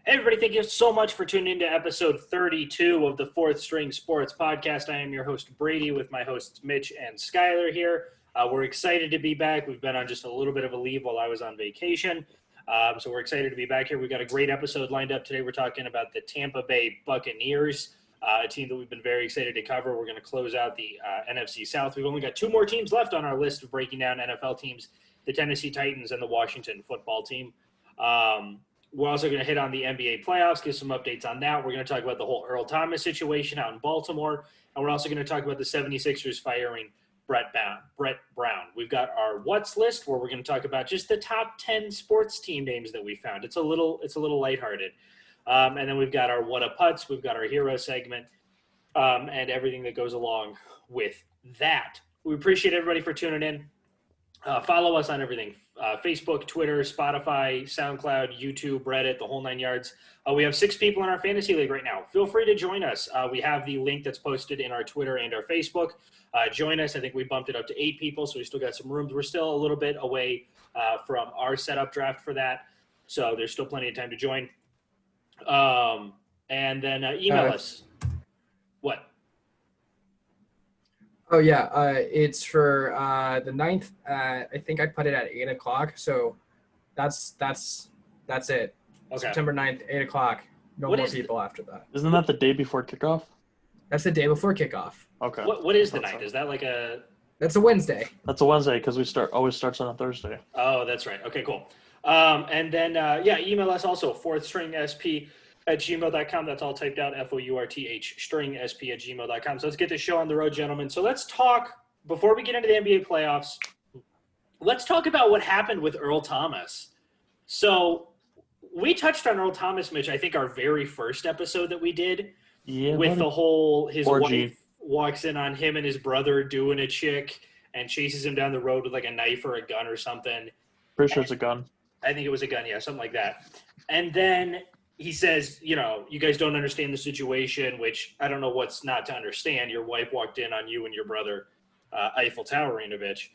Hey everybody, thank you so much for tuning in to episode 32 of the Fourth String Sports Podcast. I am your host, Brady, with my hosts, Mitch and Skylar here. We're excited to be back. We've been on just a little bit of a leave while I was on vacation. So we're excited to be back here. We've got a great episode lined up today. We're talking about the Tampa Bay Buccaneers, a team that we've been very excited to cover. We're going to close out the NFC South. We've only got two more teams left on our list of breaking down NFL teams, the Tennessee Titans and the Washington football team. We're also going to hit on the NBA playoffs, give some updates on that. We're going to talk about the whole Earl Thomas situation out in Baltimore. And we're also going to talk about the 76ers firing Brett Brown. We've got our what's list where we're going to talk about just the top 10 sports team names that we found. It's a little lighthearted. And then we've got our what a putts. We've got our hero segment and everything that goes along with that. We appreciate everybody for tuning in. Follow us on everything. Facebook, Twitter, Spotify, SoundCloud, YouTube, Reddit, the whole nine yards. We have 6 people in our fantasy league right now. Feel free to join us. We have the link that's posted in our Twitter and our Facebook. Join us. I think we bumped it up to 8 people, so we still got some rooms. We're still a little bit away from our setup draft for that, so there's still plenty of time to join. And then email us. What? Oh, yeah. It's for the 9th. I think I put it at 8 o'clock. So that's it. Okay. September 9th, 8 o'clock. No more people after that. Isn't that the day before kickoff? That's the day before kickoff. Okay. What is the 9th? Is that like a... That's a Wednesday. That's a Wednesday because always starts on a Thursday. Oh, that's right. Okay, cool. And then, email us also, fourthstringsp@gmail.com. That's all typed out, FOURTH, stringsp@gmail.com. So let's get this show on the road, gentlemen. So let's talk, before we get into the NBA playoffs, let's talk about what happened with Earl Thomas. So we touched on Earl Thomas, Mitch, I think our very first episode that we did, with the whole, his orgy. Wife walks in on him and his brother doing a chick and chases him down the road with like a knife or a gun or something. Pretty sure it's a gun. I think it was a gun, yeah, something like that. And then he says, you guys don't understand the situation, which I don't know what's not to understand. Your wife walked in on you and your brother, Eiffel Towering a bitch.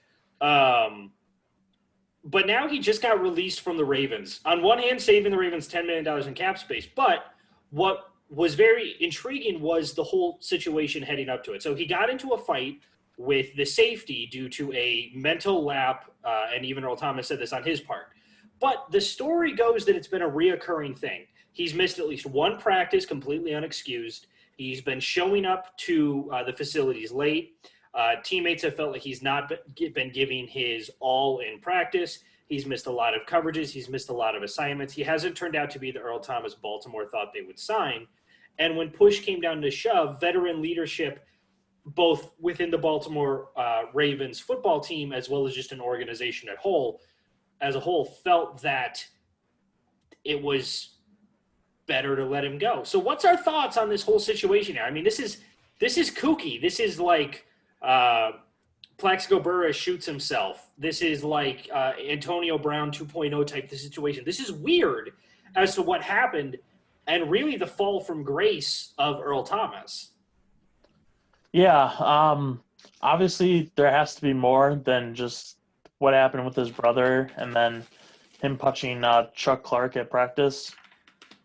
But now he just got released from the Ravens. On one hand, saving the Ravens $10 million in cap space. But what was very intriguing was the whole situation heading up to it. So he got into a fight with the safety due to a mental lap, and even Earl Thomas said this on his part. But the story goes that it's been a reoccurring thing. He's missed at least one practice, completely unexcused. He's been showing up to the facilities late. Teammates have felt like he's not been giving his all in practice. He's missed a lot of coverages. He's missed a lot of assignments. He hasn't turned out to be the Earl Thomas Baltimore thought they would sign. And when push came down to shove, veteran leadership, both within the Baltimore Ravens football team as well as just an organization as a whole, felt that it was better to let him go. So what's our thoughts on this whole situation here? I mean, this is kooky. This is like Plaxico Burress shoots himself. This is like Antonio Brown 2.0 type of situation. This is weird as to what happened and really the fall from grace of Earl Thomas. Yeah. Obviously there has to be more than just what happened with his brother and then him punching Chuck Clark at practice.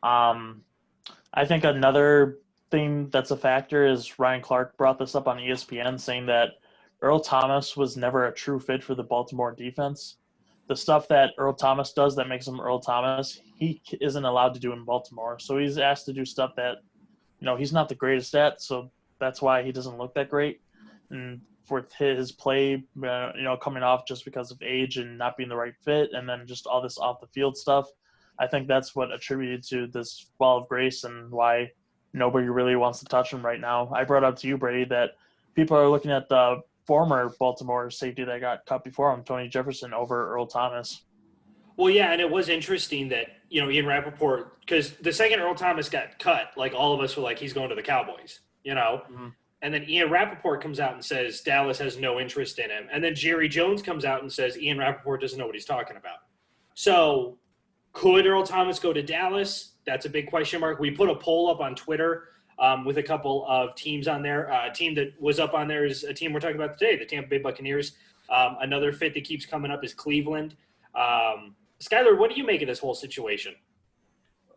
I think another thing that's a factor is Ryan Clark brought this up on ESPN, saying that Earl Thomas was never a true fit for the Baltimore defense. The stuff that Earl Thomas does that makes him Earl Thomas, he isn't allowed to do in Baltimore. So he's asked to do stuff that, he's not the greatest at, so that's why he doesn't look that great. And for his play, coming off just because of age and not being the right fit, and then just all this off the field stuff, I think that's what attributed to this fall of grace and why nobody really wants to touch him right now. I brought up to you, Brady, that people are looking at the former Baltimore safety that got cut before him, Tony Jefferson, over Earl Thomas. Well, yeah, and it was interesting that, Ian Rappaport, because the second Earl Thomas got cut, like all of us were like, he's going to the Cowboys, Mm-hmm. And then Ian Rappaport comes out and says Dallas has no interest in him. And then Jerry Jones comes out and says Ian Rappaport doesn't know what he's talking about. So could Earl Thomas go to Dallas? That's a big question mark. We put a poll up on Twitter with a couple of teams on there. A team that was up on there is a team we're talking about today, the Tampa Bay Buccaneers. Another fit that keeps coming up is Cleveland. Skylar, what do you make of this whole situation?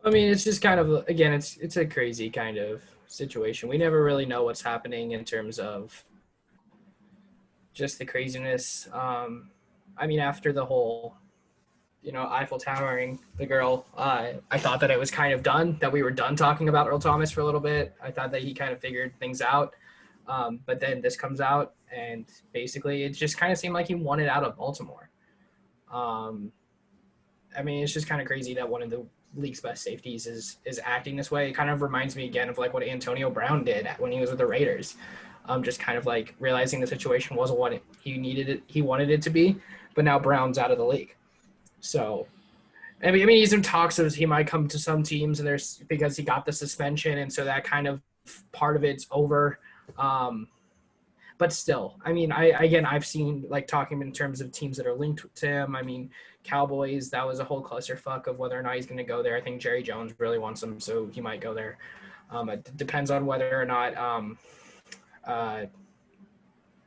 I mean, it's just kind of, again, it's a crazy kind of situation. We never really know what's happening in terms of just the craziness. I mean, after the whole, Eiffel Towering the girl, I thought that it was kind of done, that we were done talking about Earl Thomas for a little bit. I thought that he kind of figured things out. But then this comes out, and basically it just kind of seemed like he wanted out of Baltimore. I mean, it's just kind of crazy that one of the league's best safeties is acting this way. It kind of reminds me again of like what Antonio Brown did when he was with the Raiders. Just kind of like realizing the situation wasn't what he wanted it to be, but now Brown's out of the league. So, I mean, he's in talks of he might come to some teams, and there's because he got the suspension, and so that kind of part of it's over. But still, I mean, I've seen like talking in terms of teams that are linked to him. I mean, Cowboys, that was a whole clusterfuck of whether or not he's going to go there. I think Jerry Jones really wants him, so he might go there. It depends on whether or not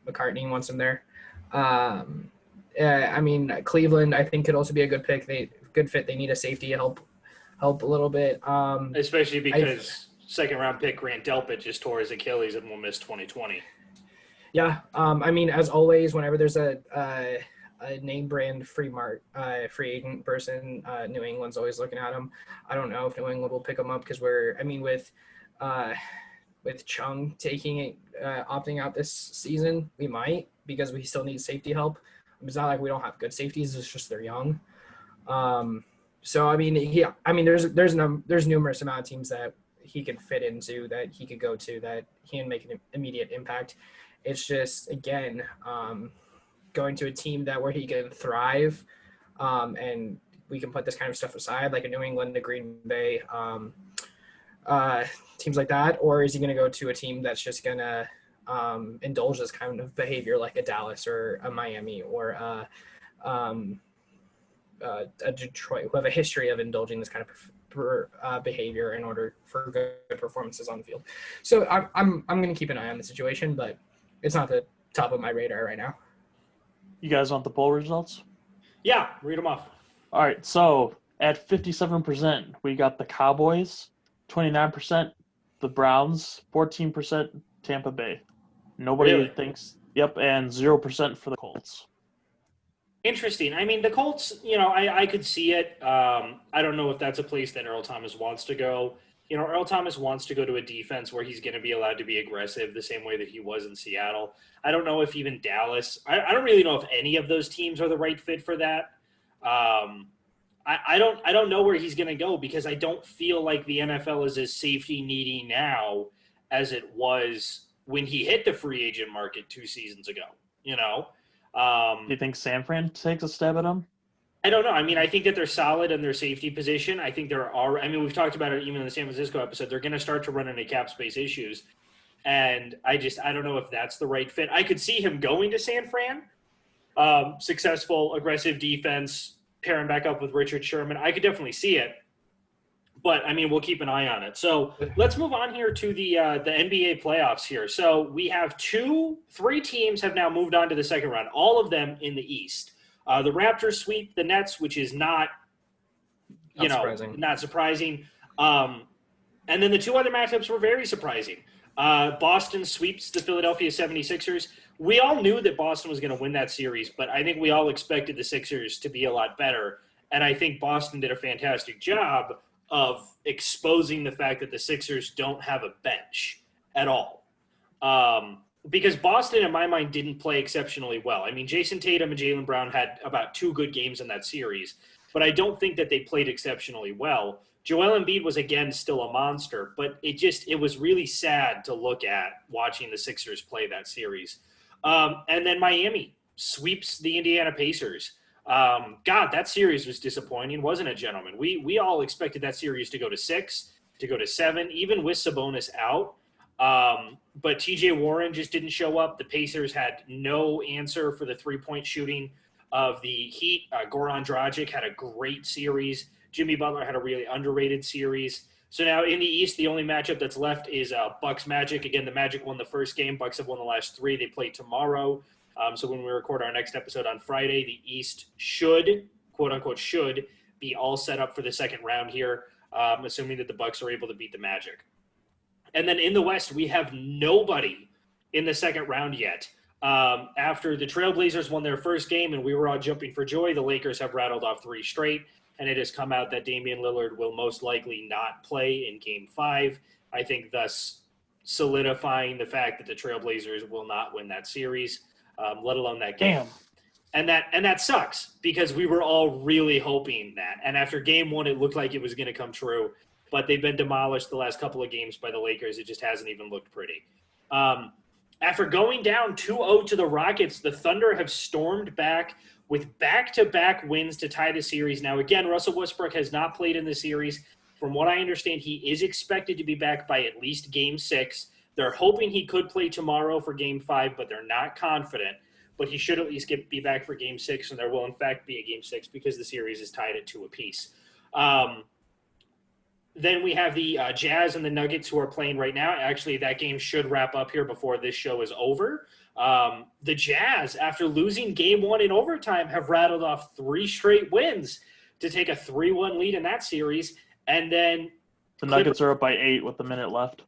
McCartney wants him there. I mean, Cleveland, I think could also be a good pick. Good fit. They need a safety to help a little bit. Especially because second-round pick Grant Delpit just tore his Achilles and will miss 2020. Yeah. I mean, as always, whenever there's a name brand free agent person, New England's always looking at him. I don't know if New England will pick him up because with Chung opting out this season, we might, because we still need safety help. It's not like we don't have good safeties. It's just they're young. So I mean, there's numerous amount of teams that he could fit into, that he could go to, that he can make an immediate impact. It's just, again, going to a team where he can thrive, and we can put this kind of stuff aside, like a New England, a Green Bay, teams like that, or is he going to go to a team that's just going to indulge this kind of behavior, like a Dallas or a Miami or a Detroit, who have a history of indulging this kind of behavior in order for good performances on the field? So I'm going to keep an eye on the situation, but it's not the top of my radar right now. You guys want the poll results? Yeah, read them off. All right, so at 57%, we got the Cowboys, 29% the Browns, 14% Tampa Bay. Nobody thinks, and 0% for the Colts. Interesting. I mean, the Colts, I could see it. I don't know if that's a place that Earl Thomas wants to go. Earl Thomas wants to go to a defense where he's going to be allowed to be aggressive the same way that he was in Seattle. I don't know if even Dallas – I don't really know if any of those teams are the right fit for that. I don't know where he's going to go, because I don't feel like the NFL is as safety needy now as it was when he hit the free agent market 2 seasons ago, Do you think San Fran takes a stab at him? I don't know. I mean, I think that they're solid in their safety position. I think we've talked about it even in the San Francisco episode. They're going to start to run into cap space issues. And I don't know if that's the right fit. I could see him going to San Fran. Successful, aggressive defense, pair him back up with Richard Sherman. I could definitely see it. But, I mean, we'll keep an eye on it. So let's move on here to the NBA playoffs here. So we have 3 teams have now moved on to the second round, all of them in the East. The Raptors sweep the Nets, which is not surprising. And then the 2 other matchups were very surprising. Boston sweeps the Philadelphia 76ers. We all knew that Boston was going to win that series, but I think we all expected the Sixers to be a lot better. And I think Boston did a fantastic job of exposing the fact that the Sixers don't have a bench at all. Because Boston, in my mind, didn't play exceptionally well. I mean, Jason Tatum and Jaylen Brown had about 2 good games in that series, but I don't think that they played exceptionally well. Joel Embiid was, again, still a monster, but it was really sad to look at watching the Sixers play that series. And then Miami sweeps the Indiana Pacers. That series was disappointing, wasn't it, gentlemen? We all expected that series to go to 6, to go to 7, even with Sabonis out. But TJ Warren just didn't show up. The Pacers had no answer for the 3-point shooting of the Heat. Goran Dragic had a great series. Jimmy Butler had a really underrated series. So now in the East, the only matchup that's left is Bucks Magic. Again, the Magic won the first game. Bucks have won the last 3. They play tomorrow. So when we record our next episode on Friday, the East should, quote unquote, be all set up for the second round here. assuming that the Bucks are able to beat the Magic. And then in the West, we have nobody in the second round yet. After the Trailblazers won their first game and we were all jumping for joy, the Lakers have rattled off 3 straight, and it has come out that Damian Lillard will most likely not play in Game 5. I think thus solidifying the fact that the Trailblazers will not win that series, let alone that game. Damn. And that sucks because we were all really hoping that. And after Game 1, it looked like it was going to come true, but they've been demolished the last couple of games by the Lakers. It just hasn't even looked pretty. After going down 2-0 to the Rockets, the Thunder have stormed back with back-to-back wins to tie the series. Now, again, Russell Westbrook has not played in the series. From what I understand, he is expected to be back by at least Game 6. They're hoping he could play tomorrow for Game 5, but they're not confident. But he should at least be back for Game 6, and there will, in fact, be a Game 6 because the series is tied at 2 apiece. Then we have the Jazz and the Nuggets who are playing right now. Actually, that game should wrap up here before this show is over. The Jazz, after losing Game 1 in overtime, have rattled off 3 straight wins to take a 3-1 lead in that series. And then the Nuggets are up by 8 with a minute left.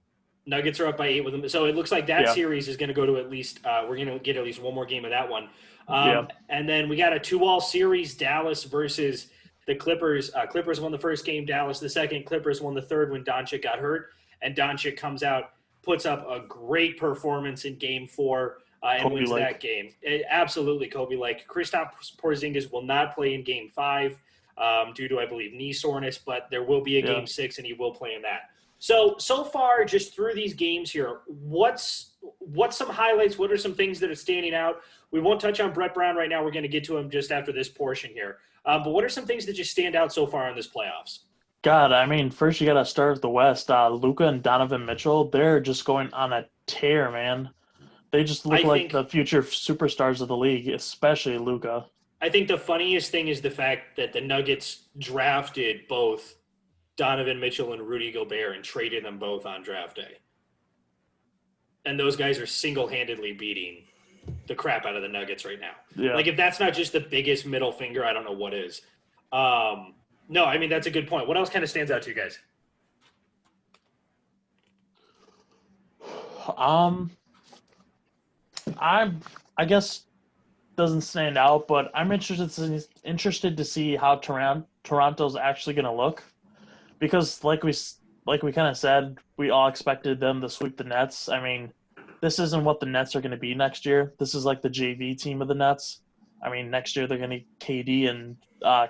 Nuggets are up by 8 with them. So it looks like that series is going to go to at least we're going to get at least one more game of that one. And then we got a 2-all series, Dallas versus the Clippers. Clippers won the first game, Dallas the second. Clippers won the third when Doncic got hurt. And Doncic comes out, puts up a great performance in Game 4 and wins that game. Absolutely Kobe-like. Kristaps Porzingis will not play in Game 5 due to, I believe, knee soreness, but there will be a Game 6 and he will play in that. So far, just through these games here, what's some highlights? What are some things that are standing out? We won't touch on Brett Brown right now. We're going to get to him just after this portion here. But what are some things that just stand out so far in this playoffs? God, I mean, first you got to start with the West. Luka and Donovan Mitchell, they're just going on a tear, man. They just look like the future superstars of the league, especially Luka. I think the funniest thing is the fact that the Nuggets drafted both Donovan Mitchell and Rudy Gobert and traded them both on draft day. And those guys are single-handedly beating the crap out of the Nuggets right now. Yeah. Like, if that's not just the biggest middle finger, I don't know what is. No, I mean, that's a good point. What else kind of stands out to you guys? I guess doesn't stand out, but I'm interested to see how Toronto's actually going to look. Because like we kind of said, we all expected them to sweep the Nets. I mean, this isn't what the Nets are going to be next year. This is like the JV team of the Nets. I mean, next year they're going to need KD and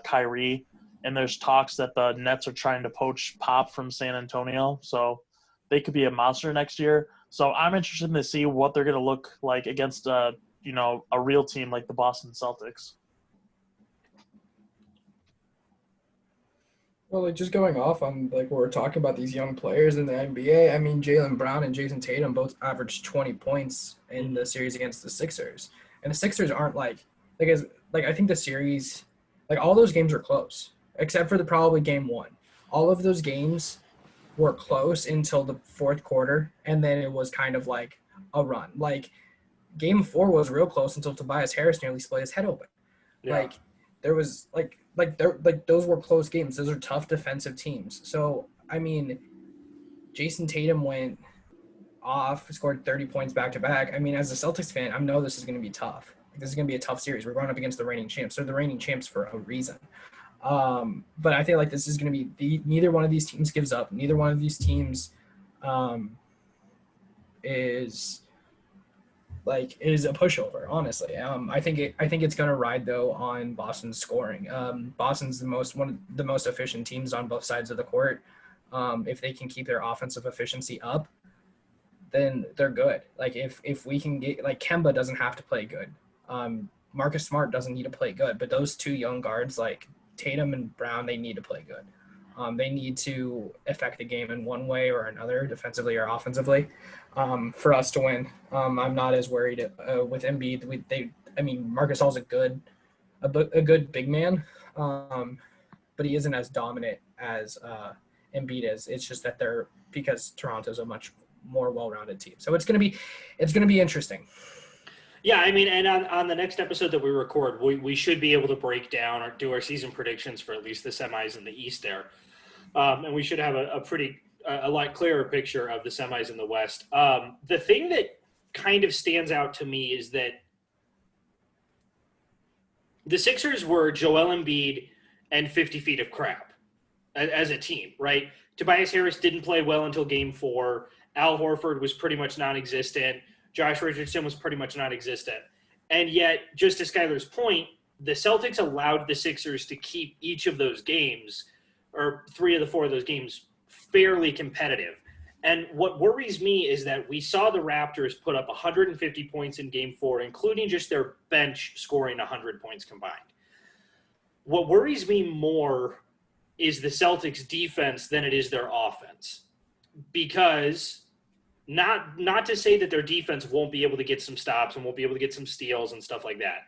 Kyrie, and there's talks that the Nets are trying to poach Pop from San Antonio, so they could be a monster next year. So I'm interested to see what they're going to look like against a real team like the Boston Celtics. Well, like just going off on like what we're talking about these young players in the NBA, I mean Jaylen Brown and Jason Tatum both averaged 20 points in the series against the Sixers, and the Sixers aren't I think the series, like all those games are close except for probably Game 1. All of those games were close until the fourth quarter, and then it was kind of like a run. Like Game 4 was real close until Tobias Harris nearly split his head open. Yeah. Like there was those were close games. Those are tough defensive teams. So, I mean, Jason Tatum went off, scored 30 points back-to-back. I mean, as a Celtics fan, I know this is going to be tough. This is going to be a tough series. We're going up against the reigning champs. They're the reigning champs for a reason. But I feel like this is going to be neither one of these teams gives up. Neither one of these teams is a pushover, honestly. I think it's gonna ride though on Boston's scoring. Boston's one of the most efficient teams on both sides of the court. If they can keep their offensive efficiency up, then they're good. Like if we can get Kemba doesn't have to play good. Marcus Smart doesn't need to play good, but those two young guards like Tatum and Brown, they need to play good. They need to affect the game in one way or another, defensively or offensively, for us to win. I'm not as worried with Embiid. Marcus Gassol's a good big man, but he isn't as dominant as Embiid is. It's just that because Toronto's a much more well-rounded team. So it's gonna be interesting. Yeah, I mean, and on the next episode that we record, we should be able to break down or do our season predictions for at least the semis in the East there. and we should have a lot clearer picture of the semis in the West. The thing that kind of stands out to me is that the Sixers were Joel Embiid and 50 feet of crap as a team, right? Tobias Harris didn't play well until game 4. Al Horford was pretty much non-existent. Josh Richardson was pretty much non-existent. And yet, just to Skylar's point, the Celtics allowed the Sixers to keep each of those games, or 3 of the 4 of those games, fairly competitive. And what worries me is that we saw the Raptors put up 150 points in game 4, including just their bench scoring 100 points combined. What worries me more is the Celtics defense than it is their offense. Because not to say that their defense won't be able to get some stops and won't be able to get some steals and stuff like that.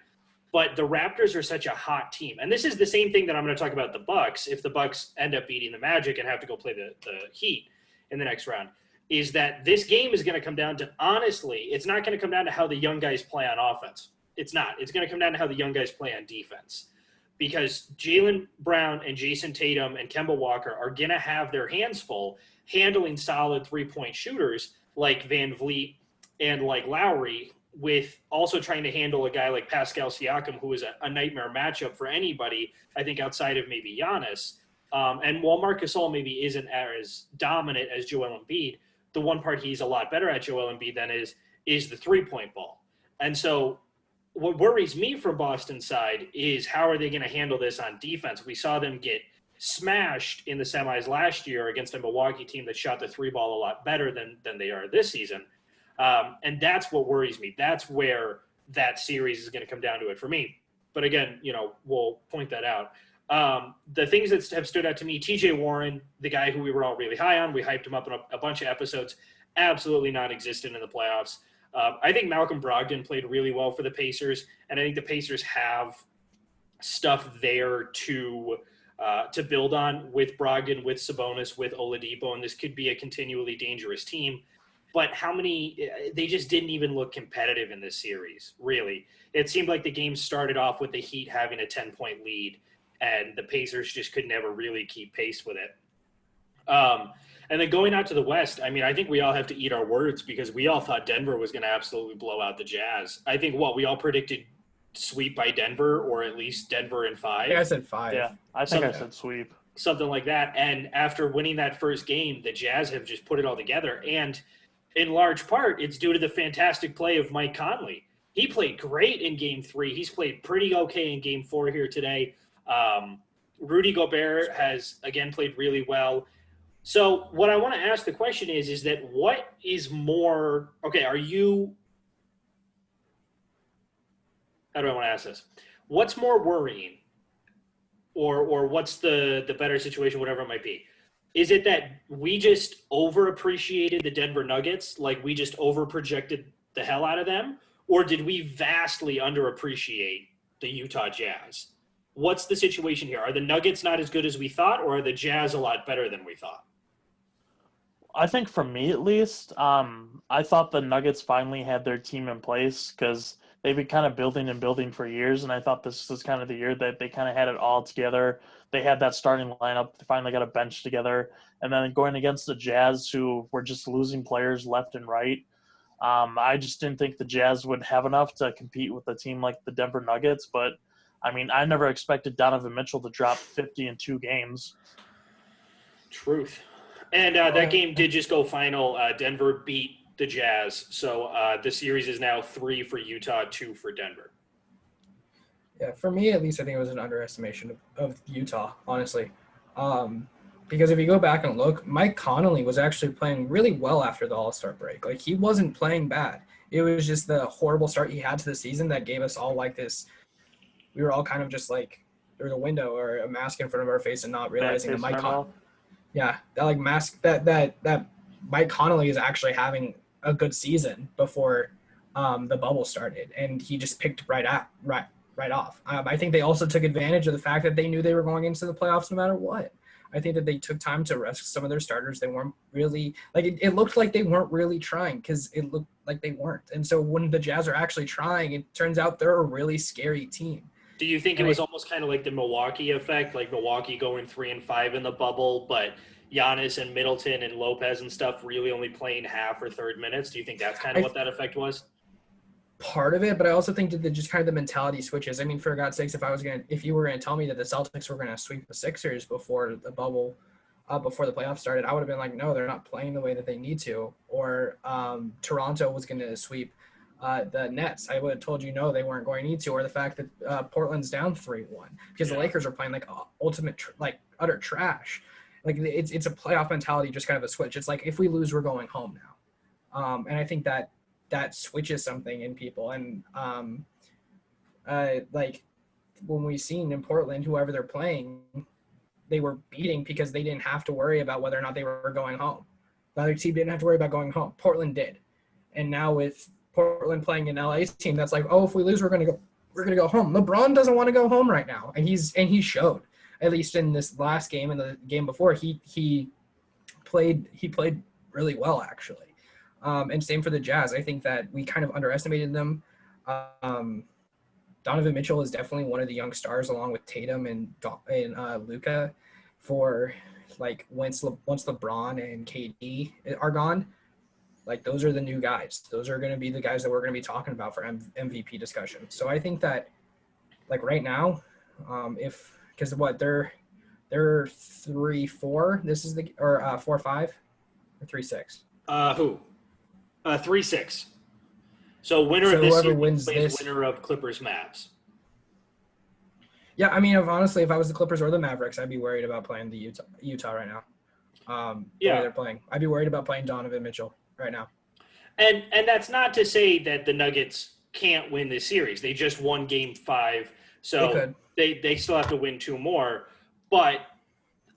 But the Raptors are such a hot team. And this is the same thing that I'm going to talk about the Bucks, if the Bucks end up beating the Magic and have to go play the Heat in the next round, is that this game is going to come down to, honestly, it's not going to come down to how the young guys play on offense. It's not. It's going to come down to how the young guys play on defense. Because Jaylen Brown and Jason Tatum and Kemba Walker are going to have their hands full handling solid three-point shooters like Van Vliet and like Lowry, with also trying to handle a guy like Pascal Siakam, who is a nightmare matchup for anybody, I think, outside of maybe Giannis. And while Marc Gasol maybe isn't as dominant as Joel Embiid, the one part he's a lot better at, Joel Embiid, than is the three-point ball. And so what worries me from Boston's side is how are they going to handle this on defense? We saw them get smashed in the semis last year against a Milwaukee team that shot the three ball a lot better than they are this season. And that's what worries me. That's where that series is going to come down to it for me. But again, we'll point that out. The things that have stood out to me, TJ Warren, the guy who we were all really high on, we hyped him up in a bunch of episodes, absolutely non-existent in the playoffs. I think Malcolm Brogdon played really well for the Pacers, and I think the Pacers have stuff there to build on with Brogdon, with Sabonis, with Oladipo, and this could be a continually dangerous team. But they just didn't even look competitive in this series, really. It seemed like the game started off with the Heat having a 10-point lead, and the Pacers just could never really keep pace with it. And then going out to the West, I mean, I think we all have to eat our words because we all thought Denver was going to absolutely blow out the Jazz. I think we all predicted sweep by Denver, or at least Denver in 5. I think I said 5. Yeah, I think I said sweep. Something like that. And after winning that first game, the Jazz have just put it all together. And in large part, it's due to the fantastic play of Mike Conley. He played great in Game 3. He's played pretty okay in Game 4 here today. Rudy Gobert has, again, played really well. So what I want to ask the question is that what is more – okay, how do I want to ask this? What's more worrying or what's the better situation, whatever it might be? Is it that we just overappreciated the Denver Nuggets, like we just overprojected the hell out of them, or did we vastly underappreciate the Utah Jazz? What's the situation here? Are the Nuggets not as good as we thought, or are the Jazz a lot better than we thought? I think for me at least, I thought the Nuggets finally had their team in place because they've been kind of building for years, and I thought this was kind of the year that they kind of had it all together. They had that starting lineup. They finally got a bench together. And then going against the Jazz, who were just losing players left and right, I just didn't think the Jazz would have enough to compete with a team like the Denver Nuggets. But, I mean, I never expected Donovan Mitchell to drop 50 in 2 games. Truth. And that game did just go final. Denver beat the Jazz. So the series is now 3 for Utah, 2 for Denver. Yeah, for me at least, I think it was an underestimation of Utah, honestly. Because if you go back and look, Mike Conley was actually playing really well after the All-Star break. Like, he wasn't playing bad. It was just the horrible start he had to the season that gave us all like this. We were all kind of just like there was a window or a mask in front of our face and not realizing that Mike Conley. Yeah, that like mask that Mike Conley is actually having a good season before the bubble started, and he just picked right off. I think they also took advantage of the fact that they knew they were going into the playoffs no matter what. I think that they took time to rest some of their starters. They weren't really like it looked like they weren't really trying because it looked like they weren't. And so when the Jazz are actually trying, it turns out they're a really scary team. Do you think it was almost kind of like the Milwaukee effect, like Milwaukee going 3-5 in the bubble, but Giannis and Middleton and Lopez and stuff really only playing half or third minutes? Do you think that's kind of what that effect was? Part of it, but I also think that just kind of the mentality switches. I mean, for God's sakes, if you were gonna tell me that the Celtics were gonna sweep the Sixers before the bubble, before the playoffs started, I would have been like, no, they're not playing the way that they need to. Or Toronto was gonna sweep the Nets, I would have told you no, they weren't going to need to. Or the fact that Portland's down 3-1 because the Lakers are playing like ultimate utter trash. Like it's a playoff mentality, just kind of a switch. It's like if we lose, we're going home now, and I think that switches something in people. And like when we seen in Portland, whoever they're playing, they were beating because they didn't have to worry about whether or not they were going home. The other team didn't have to worry about going home. Portland did, and now with Portland playing an LA team that's like, oh, if we lose, we're gonna go home. LeBron doesn't want to go home right now, and he showed, at least in this last game and the game before, he played really well actually. And same for the Jazz. I think that we kind of underestimated them. Donovan Mitchell is definitely one of the young stars, along with Tatum and Luka, for like once LeBron and KD are gone. Like those are the new guys. Those are going to be the guys that we're going to be talking about for MVP discussion. So I think that like right now, because they're 3-4. This is 4-5 or 3-6. Who? 3-6. So winner of this whoever series wins plays this, winner of Clippers Mavs. Yeah, I mean, honestly, if I was the Clippers or the Mavericks, I'd be worried about playing the Utah right now. The way they're playing, I'd be worried about playing Donovan Mitchell right now. And that's not to say that the Nuggets can't win this series. They just won Game 5, so they still have to win 2 more. But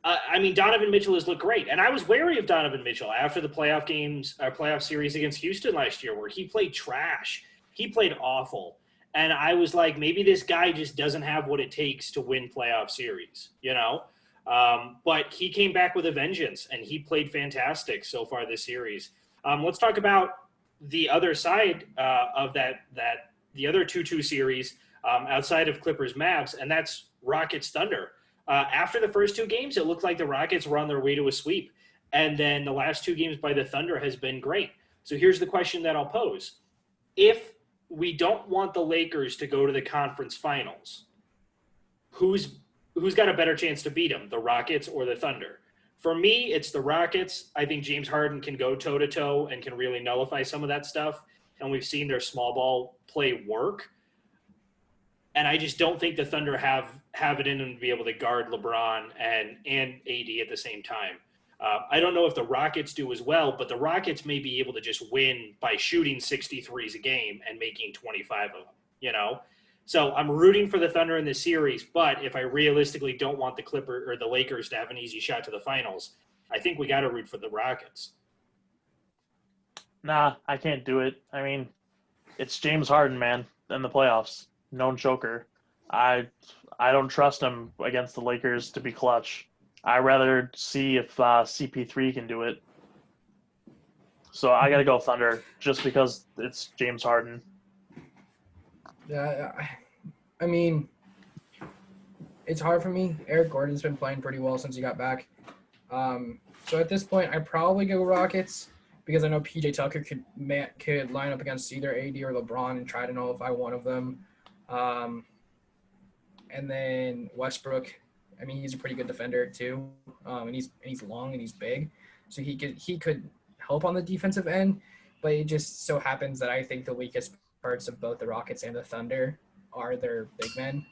I mean, Donovan Mitchell has looked great, and I was wary of Donovan Mitchell after the playoff series against Houston last year, where he played trash. He played awful, and I was like, maybe this guy just doesn't have what it takes to win playoff series, you know. But he came back with a vengeance, and he played fantastic so far this series. Let's talk about the other side of the other 2-2 series outside of Clippers Mavs, and that's Rockets Thunder. After the first 2 games, it looked like the Rockets were on their way to a sweep. And then the last 2 games by the Thunder has been great. So here's the question that I'll pose. If we don't want the Lakers to go to the conference finals, who's got a better chance to beat them, the Rockets or the Thunder? For me, it's the Rockets. I think James Harden can go toe-to-toe and can really nullify some of that stuff. And we've seen their small ball play work. And I just don't think the Thunder have it in them to be able to guard LeBron and AD at the same time. I don't know if the Rockets do as well, but the Rockets may be able to just win by shooting 63s a game and making 25 of them, you know? So I'm rooting for the Thunder in this series, but if I realistically don't want the Clippers or the Lakers to have an easy shot to the finals, I think we got to root for the Rockets. Nah, I can't do it. I mean, it's James Harden, man, in the playoffs. Known choker. I don't trust him against the Lakers to be clutch. I'd rather see if CP3 can do it. So I got to go Thunder just because it's James Harden. Yeah, I mean, it's hard for me. Eric Gordon's been playing pretty well since he got back. So at this point, I'd probably go Rockets because I know PJ Tucker could line up against either AD or LeBron and try to nullify one of them. And then Westbrook, I mean, he's a pretty good defender too. And he's long and he's big, so he could help on the defensive end. But it just so happens that I think the weakest parts of both the Rockets and the Thunder are their big men.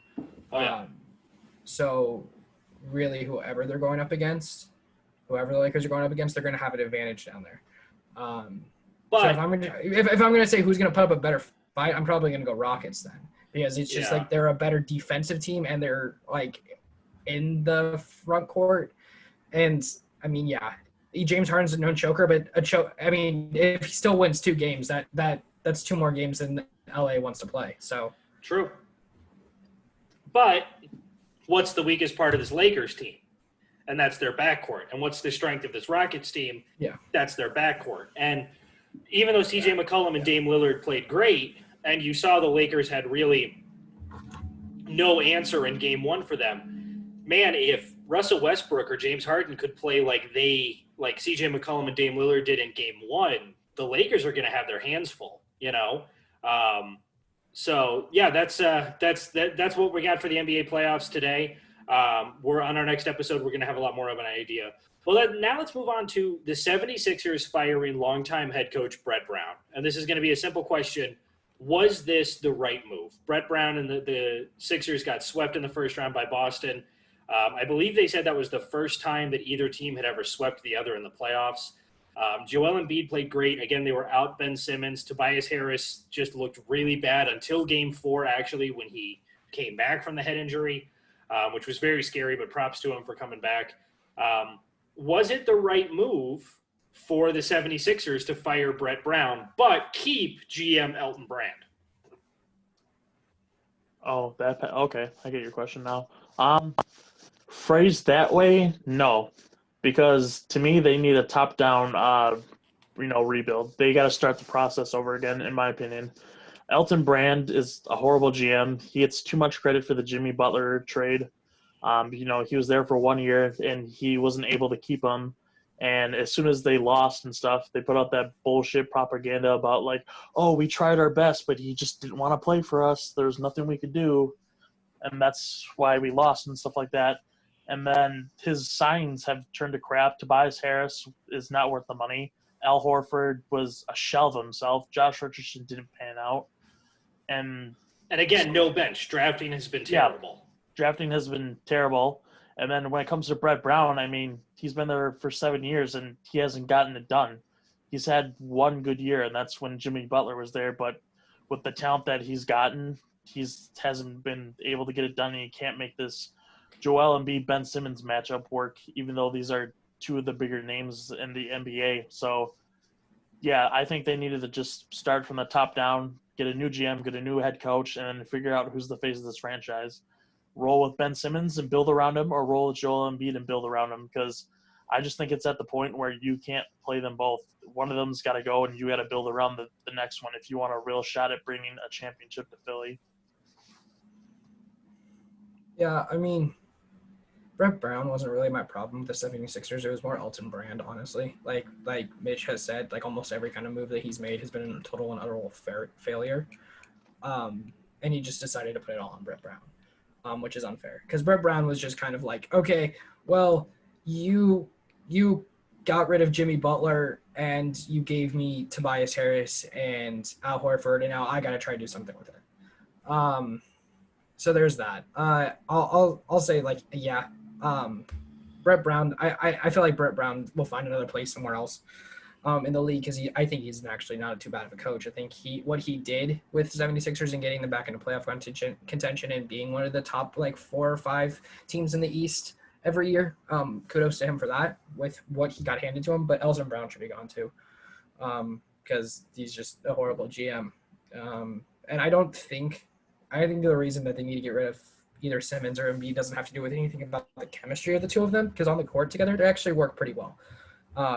So really, whoever they're going up against, whoever the Lakers are going up against, they're going to have an advantage down there. But so if I'm gonna say who's gonna put up a better fight, I'm probably gonna go Rockets then, because it's just like they're a better defensive team and they're like in the front court. And I mean, James Harden's a known choker, but I mean, if he still wins 2 games, that's 2 more games than LA wants to play. So true. But what's the weakest part of this Lakers team? And that's their backcourt. And what's the strength of this Rockets team? Yeah, that's their backcourt. And even though CJ McCollum and Dame Lillard played great, and you saw the Lakers had really no answer in game one for them. Man, if Russell Westbrook or James Harden could play like CJ McCollum and Dame Lillard did in game one, the Lakers are going to have their hands full, So yeah, that's what we got for the NBA playoffs today. We're on our next episode. We're going to have a lot more of an idea. Well, now let's move on to the 76ers firing longtime head coach Brett Brown. And this is going to be a simple question. Was this the right move? Brett Brown and the Sixers got swept in the first round by Boston. I believe they said that was the first time that either team had ever swept the other in the playoffs. Joel Embiid played great. Again, they were out Ben Simmons. Tobias Harris just looked really bad until game 4, actually, when he came back from the head injury, which was very scary, but props to him for coming back. Was it the right move for the 76ers to fire Brett Brown, but keep GM Elton Brand? Oh, okay. I get your question now. Phrased that way, no. Because to me, they need a top-down, rebuild. They got to start the process over again, in my opinion. Elton Brand is a horrible GM. He gets too much credit for the Jimmy Butler trade. He was there for 1 year, and he wasn't able to keep him. And as soon as they lost and stuff, they put out that bullshit propaganda about we tried our best, but he just didn't want to play for us. There's nothing we could do. And that's why we lost and stuff like that. And then his signs have turned to crap. Tobias Harris is not worth the money. Al Horford was a shell of himself. Josh Richardson didn't pan out. And again, no bench. Drafting has been terrible. Yeah, drafting has been terrible. And then when it comes to Brett Brown, I mean, he's been there for 7 years, and he hasn't gotten it done. He's had one good year, and that's when Jimmy Butler was there. But with the talent that he's gotten, hasn't been able to get it done, and he can't make this Joel Embiid, Ben Simmons matchup work, even though these are two of the bigger names in the NBA. So, yeah, I think they needed to just start from the top down, get a new GM, get a new head coach, and then figure out who's the face of this franchise. Roll with Ben Simmons and build around him, or roll with Joel Embiid and build around him, because I just think it's at the point where you can't play them both. One of them's got to go, and you got to build around the next one if you want a real shot at bringing a championship to Philly. Yeah, I mean, Brett Brown wasn't really my problem with the 76ers. It was more Elton Brand, honestly. Like Mitch has said, almost every kind of move that he's made has been a total and utter failure. And he just decided to put it all on Brett Brown, which is unfair. Because Brett Brown was just kind of okay, well, you got rid of Jimmy Butler and you gave me Tobias Harris and Al Horford, and now I got to try to do something with it. So there's that. I'll say Brett Brown. I feel like Brett Brown will find another place somewhere else in the league, because I think he's actually not too bad of a coach. I think what he did with 76ers and getting them back into playoff contention and being one of the top 4 or 5 teams in the East every year. Kudos to him for that with what he got handed to him. But Elton Brown should be gone too, because he's just a horrible GM. And I think the reason that they need to get rid of either Simmons or Embiid doesn't have to do with anything about the chemistry of the two of them, because on the court together, they actually work pretty well.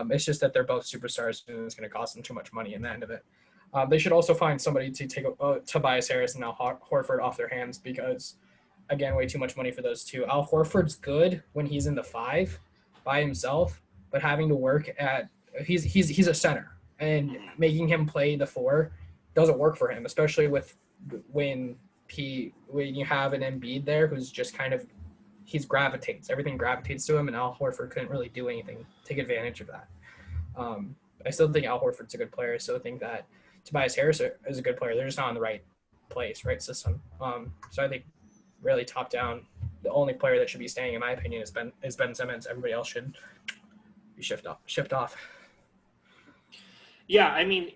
It's just that they're both superstars, and it's going to cost them too much money in the end of it. They should also find somebody to take Tobias Harris and Al Horford off their hands, because, again, way too much money for those two. Al Horford's good when he's in the 5 by himself, but having to work at he's a center, and making him play the 4 doesn't work for him, especially when you have an Embiid there who's just kind of everything gravitates to him, and Al Horford couldn't really do anything, take advantage of that. I still think Al Horford's a good player. I still think that Tobias Harris is a good player. They're just not in the right place, right system. So I think really top down, the only player that should be staying, in my opinion, is Ben Simmons. Everybody else should be shipped off. Yeah, I mean,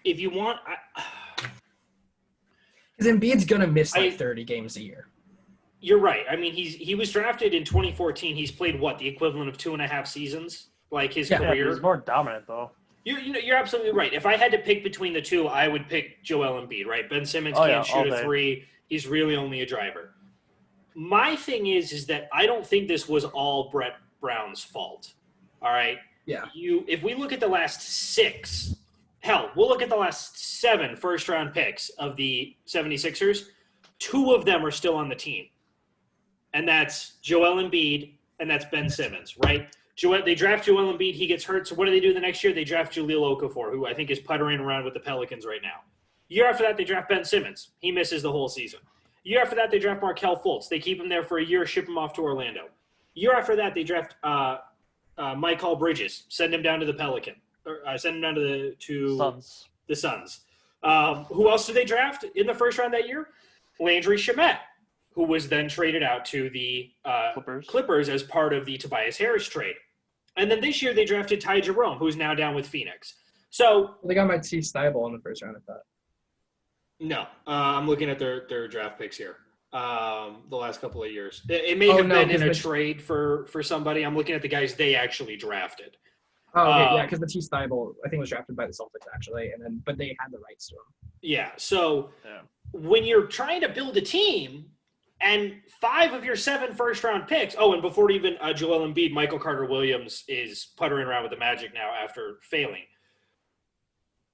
if you want, because Embiid's gonna miss 30 games a year. You're right. I mean, he was drafted in 2014. He's played the equivalent of 2.5 seasons, his career. Yeah, he's more dominant though. You're absolutely right. If I had to pick between the two, I would pick Joel Embiid. Right? Ben Simmons can't shoot a 3. He's really only a driver. My thing is that I don't think this was all Brett Brown's fault. All right. Yeah. If we look at the last 6, hell, we'll look at the last 7 first-round picks of the 76ers. 2 of them are still on the team, and that's Joel Embiid and that's Ben Simmons, right? They draft Joel Embiid. He gets hurt. So what do they do the next year? They draft Jahlil Okafor, who I think is puttering around with the Pelicans right now. Year after that, they draft Ben Simmons. He misses the whole season. Year after that, they draft Markelle Fultz. They keep him there for a year, ship him off to Orlando. Year after that, they draft Mikal Bridges, send him down to the send him down to Suns. The Suns. Who else did they draft in the first round that year? Landry Shamet, who was then traded out to the Clippers as part of the Tobias Harris trade. And then this year they drafted Ty Jerome, who's now down with Phoenix. So they got Matisse Thybulle in the first round, I thought. No, I'm looking at their draft picks here. The last couple of years, it may have been in a trade for somebody. I'm looking at the guys they actually drafted. Oh, okay, yeah, because Matisse Thybulle, I think, was drafted by the Celtics actually, but they had the rights to him. Yeah, so when you're trying to build a team, and 5 of your 7 first-round picks. Oh, and before even Joel Embiid, Michael Carter-Williams is puttering around with the Magic now after failing.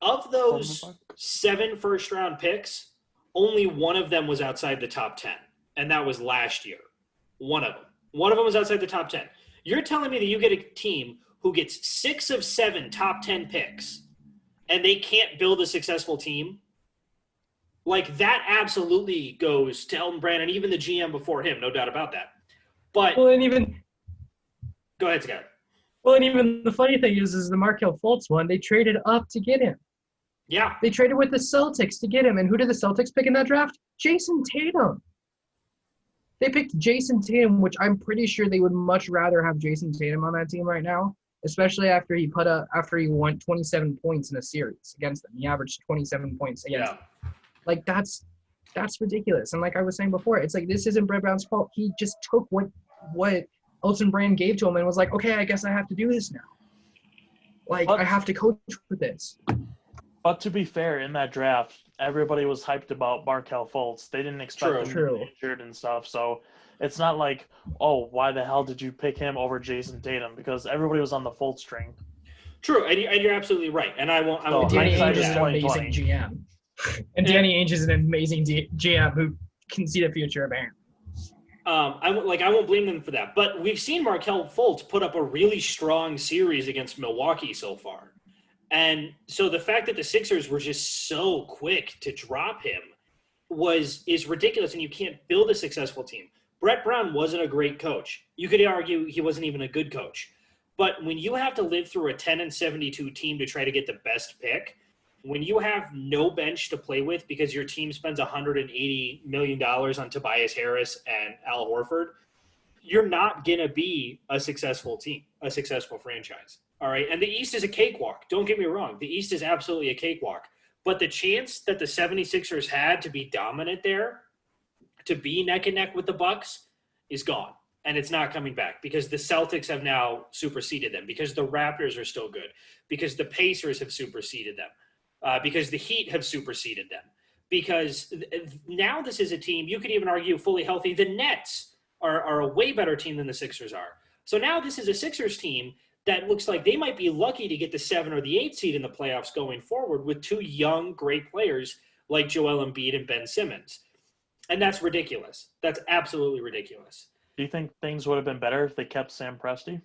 Of those 7 first-round picks, only 1 of them was outside the top 10, and that was last year. One of them. One of them was outside the top 10. You're telling me that you get a team who gets 6 of 7 top 10 picks, and they can't build a successful team? Like, that absolutely goes to Elton Brand and even the GM before him, no doubt about that. But well, and even go ahead, Scott. Well, and even the funny thing is the Markelle Fultz one, they traded up to get him. Yeah. They traded with the Celtics to get him. And who did the Celtics pick in that draft? Jason Tatum. They picked Jason Tatum, which I'm pretty sure they would much rather have Jason Tatum on that team right now, especially after he won 27 points in a series against them. He averaged 27 points against them. Like, that's ridiculous. And like I was saying before, it's like, this isn't Brett Brown's fault. He just took what Elton Brand gave to him and was like, okay, I guess I have to do this now. Like, I have to coach with this. But to be fair, in that draft, everybody was hyped about Markelle Fultz. They didn't expect him to be injured and stuff. So it's not like, oh, why the hell did you pick him over Jason Tatum? Because everybody was on the Fultz string. True, and you're absolutely right. And I won't. Danny Ainge is an amazing GM. And Danny Ainge is an amazing GM who can see the future of Aaron. I won't blame them for that. But we've seen Markelle Fultz put up a really strong series against Milwaukee so far. And so the fact that the Sixers were just so quick to drop him is ridiculous, and you can't build a successful team. Brett Brown wasn't a great coach. You could argue he wasn't even a good coach. But when you have to live through a 10-72 team to try to get the best pick, when you have no bench to play with because your team spends $180 million on Tobias Harris and Al Horford, you're not going to be a successful team, a successful franchise. All right. And the East is a cakewalk. Don't get me wrong. The East is absolutely a cakewalk. But the chance that the 76ers had to be dominant there, to be neck and neck with the Bucks, is gone. And it's not coming back because the Celtics have now superseded them, because the Raptors are still good, because the Pacers have superseded them, because the Heat have superseded them. Because now this is a team, you could even argue fully healthy. The Nets are a way better team than the Sixers are. So now this is a Sixers team that looks like they might be lucky to get the 7 or the 8 seed in the playoffs going forward with 2 young, great players like Joel Embiid and Ben Simmons. And that's ridiculous. That's absolutely ridiculous. Do you think things would have been better if they kept Sam Presti?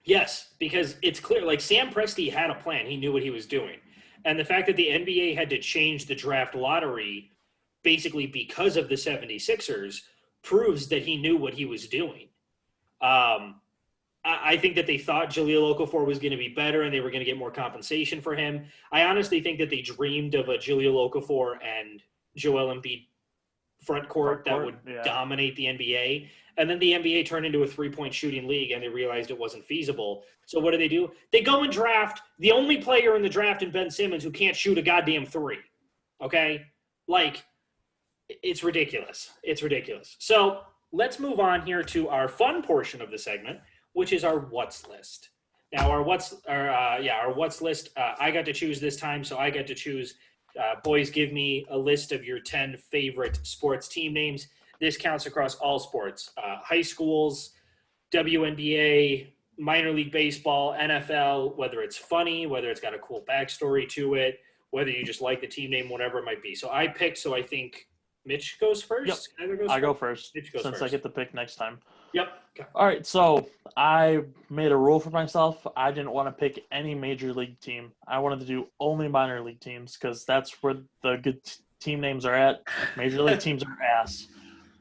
Yes, because it's clear, like, Sam Presti had a plan. He knew what he was doing. And the fact that the NBA had to change the draft lottery basically because of the 76ers proves that he knew what he was doing. I think that they thought Jahlil Okafor was going to be better and they were going to get more compensation for him. I honestly think that they dreamed of a Jahlil Okafor and Joel Embiid front court that would dominate the NBA. And then the NBA turned into a 3-point shooting league and they realized it wasn't feasible. So what do? They go and draft the only player in the draft in Ben Simmons who can't shoot a goddamn 3. Okay? Like, it's ridiculous. It's ridiculous. So let's move on here to our fun portion of the segment, which is our what's list. Now, our what's list, I got to choose this time, so I get to choose. Boys, give me a list of your 10 favorite sports team names. This counts across all sports, high schools, WNBA, minor league baseball, NFL, whether it's funny, whether it's got a cool backstory to it, whether you just like the team name, whatever it might be. So I picked, so I think Mitch goes first? Yep. I go first Mitch goes since first. I get the pick next time. Yep. Okay. All right, so I made a rule for myself. I didn't want to pick any major league team. I wanted to do only minor league teams because that's where the good team names are at. Major league teams are ass.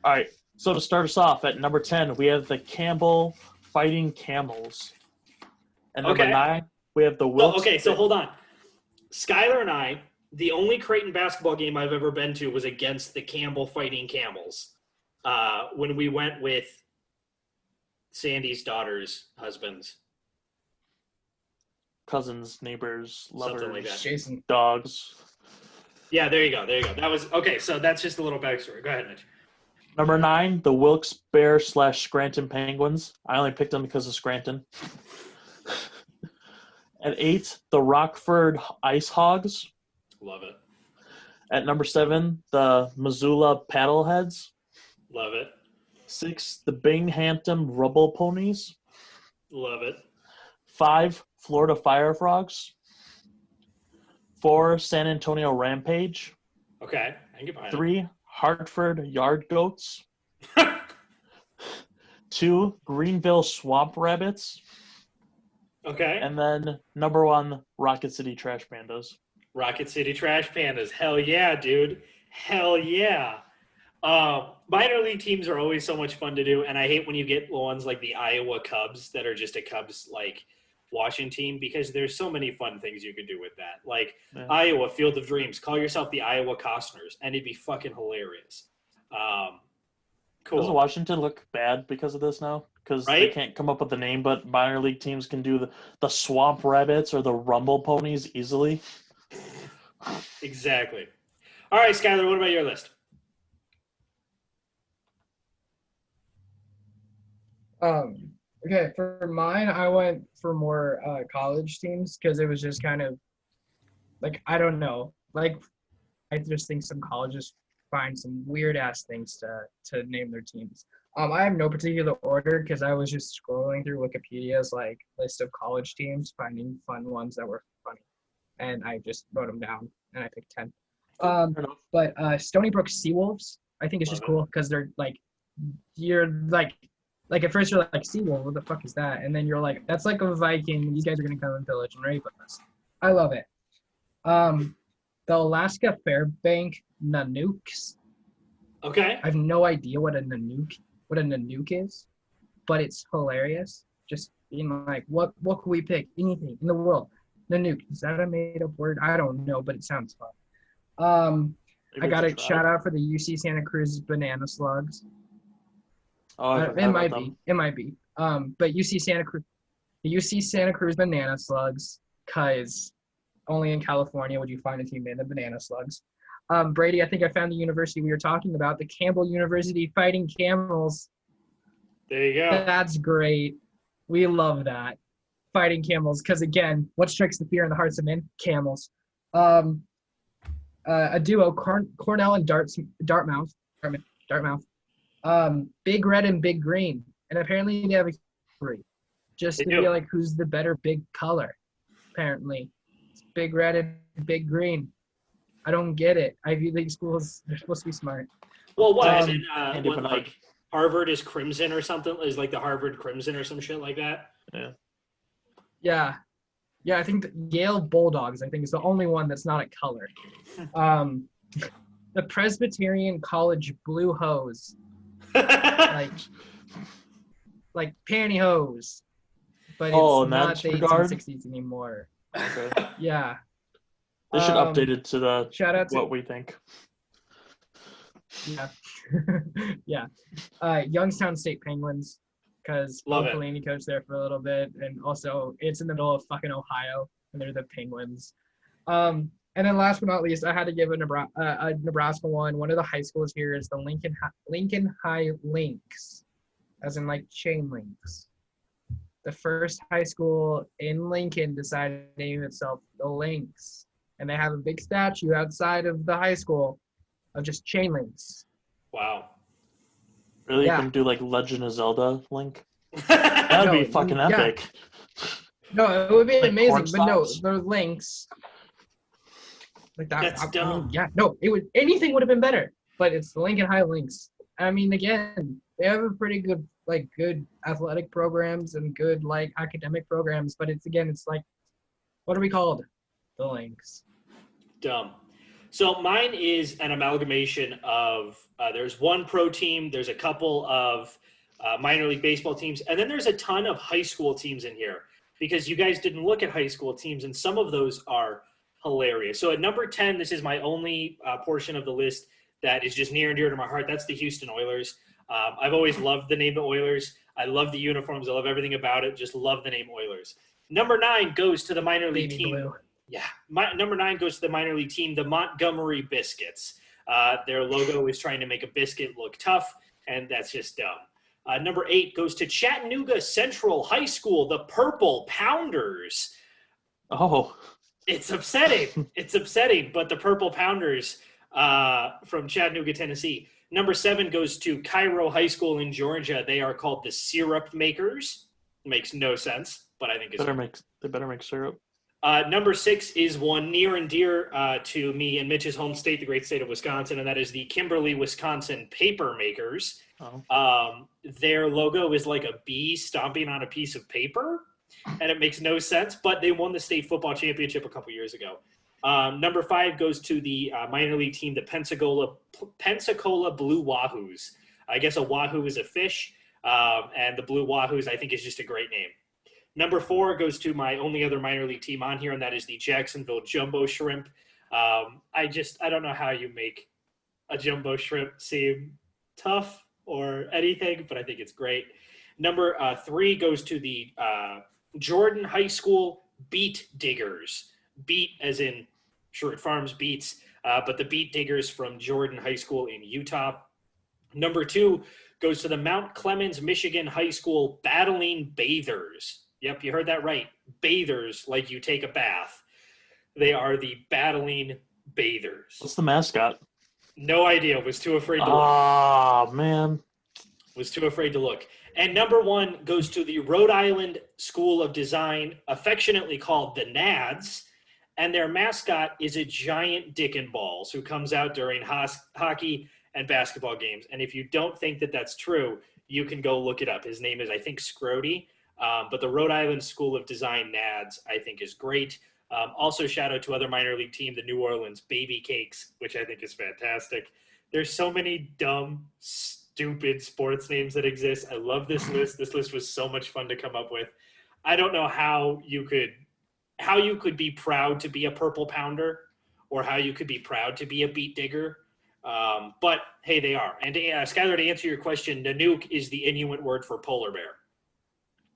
All right, so to start us off at number 10, we have the Campbell Fighting Camels. And number 9, we have the Wilkes. So hold on. Skylar and I, the only Creighton basketball game I've ever been to was against the Campbell Fighting Camels when we went with Sandy's daughter's husbands. Cousins, neighbors, lovers, something like that. Jason. Dogs. Yeah, there you go. That was okay. So that's just a little backstory. Go ahead, Mitch. Number 9, the Wilkes Bear / Scranton Penguins. I only picked them because of Scranton. At 8, the Rockford Ice Hogs. Love it. At number 7, the Missoula Paddleheads. Love it. 6, the Binghamton Rubble Ponies. Love it. 5, Florida Fire Frogs. 4, San Antonio Rampage. Okay, I can get behind 3, Hartford Yard Goats. 2, Greenville Swamp Rabbits. Okay. And then number 1, Rocket City Trash Pandas. Rocket City Trash Pandas. Hell yeah, dude. Hell yeah. Minor league teams are always so much fun to do, and I hate when you get ones like the Iowa Cubs that are just a Cubs like watching team because there's so many fun things you could do with that. Like Iowa Field of Dreams, call yourself the Iowa Costners, and it'd be fucking hilarious. Cool. Does Washington look bad because of this now? Because they can't come up with a name, but minor league teams can do the Swamp Rabbits or the Rumble Ponies easily. Exactly. All right, Skylar, what about your list? Okay, for mine, I went for more college teams because it was just kind of like, I don't know. Like, I just think some colleges find some weird ass things to name their teams. I have no particular order because I was just scrolling through Wikipedia's like list of college teams, finding fun ones that were funny, and I just wrote them down and I picked 10. But Stony Brook Seawolves, I think it's just cool because they're like, you're like at first you're like, Seawolf, what the fuck is that? And then you're like, that's like a Viking. These guys are gonna come and pillage and rape us. I love it. The Alaska Fairbank Nanooks. Okay. I have no idea what a Nanook is, but it's hilarious. Just being like, what could we pick? Anything in the world. Nanook. Is that a made up word? I don't know, but it sounds fun. I got a shout out for the UC Santa Cruz Banana Slugs. Oh, it might be. But UC Santa Cruz Banana Slugs, cause only in California would you find a team named the Banana Slugs. Brady, I think I found the university we were talking about, the Campbell University Fighting Camels. There you go. That's great. We love that. Fighting Camels, because again, what strikes the fear in the hearts of men? Camels. A duo, Cornell and Dartmouth. Big Red and Big Green. And apparently they have a three. Just to be like, who's the better big color? Apparently. It's Big Red and Big Green. I don't get it. Ivy League schools, they're supposed to be smart. Well, what? When, like, Harvard is crimson or something? Is like the Harvard Crimson or some shit like that? Yeah. Yeah, I think the Yale Bulldogs, I think, is the only one that's not a color. The Presbyterian College Blue Hose. like pantyhose. But it's not the 1860s anymore. Okay. Yeah. They should update it to the shout out what we think. Yeah. Yeah. Youngstown State Penguins, because Pelini coached there for a little bit, and also it's in the middle of fucking Ohio, and they're the Penguins. And then last but not least, I had to give a Nebraska one. One of the high schools here is the Lincoln High Lynx, as in like chain links. The first high school in Lincoln decided to name itself the Lynx. And they have a big statue outside of the high school of just chain links. Wow. Really? You can do like Legend of Zelda Link? That would be fucking epic. No, it would be like amazing, but no, they're links. Like that. That's dumb. It would. Anything would have been better. but it's the Lincoln High Lynx. I mean, again, they have a pretty good athletic programs and good academic programs, but it's like, what are we called? The Lynx. Dumb. So mine is an amalgamation of there's one pro team, there's a couple of minor league baseball teams, and then there's a ton of high school teams in here because you guys didn't look at high school teams, and some of those are hilarious. So at number 10, this is my only portion of the list that is just near and dear to my heart. That's the Houston Oilers. I've always loved the name the Oilers. I love the uniforms. I love everything about it. Just love the name Oilers. Number 9 goes to the minor league team. Blue. Yeah, number 9 goes to the minor league team, the Montgomery Biscuits. Their logo is trying to make a biscuit look tough, and that's just dumb. Number 8 goes to Chattanooga Central High School, the Purple Pounders. Oh. It's upsetting. It's upsetting, but the Purple Pounders from Chattanooga, Tennessee. Number 7 goes to Cairo High School in Georgia. They are called the Syrup Makers. Makes no sense, but I think it's they better make syrup. Number 6 is one near and dear to me and Mitch's home state, the great state of Wisconsin, and that is the Kimberly, Wisconsin Paper Makers. Oh. Their logo is like a bee stomping on a piece of paper, and it makes no sense, but they won the state football championship a couple years ago. Number 5 goes to the minor league team, the Pensacola Blue Wahoos. I guess a wahoo is a fish, and the Blue Wahoos I think is just a great name. Number 4 goes to my only other minor league team on here, and that is the Jacksonville Jumbo Shrimp. I don't know how you make a jumbo shrimp seem tough or anything, but I think it's great. Number 3 goes to the Jordan High School Beet Diggers. Beet as in Sherwood Farms beets, but the Beet Diggers from Jordan High School in Utah. Number 2 goes to the Mount Clemens, Michigan High School Battling Bathers. Yep, you heard that right. Bathers, like you take a bath. They are the Battling Bathers. What's the mascot? No idea. Was too afraid to look. Oh, man. Was too afraid to look. And number 1 goes to the Rhode Island School of Design, affectionately called the Nads. And their mascot is a giant dick and balls who comes out during hockey and basketball games. And if you don't think that that's true, you can go look it up. His name is, I think, Scrody. But the Rhode Island School of Design Nads, I think, is great. Also, shout out to other minor league team, the New Orleans Baby Cakes, which I think is fantastic. There's so many dumb, stupid sports names that exist. I love this list. This list was so much fun to come up with. I don't know how you could be proud to be a Purple Pounder or how you could be proud to be a Beet Digger. But, hey, they are. And, Skylar, to answer your question, Nanook is the Inuit word for polar bear.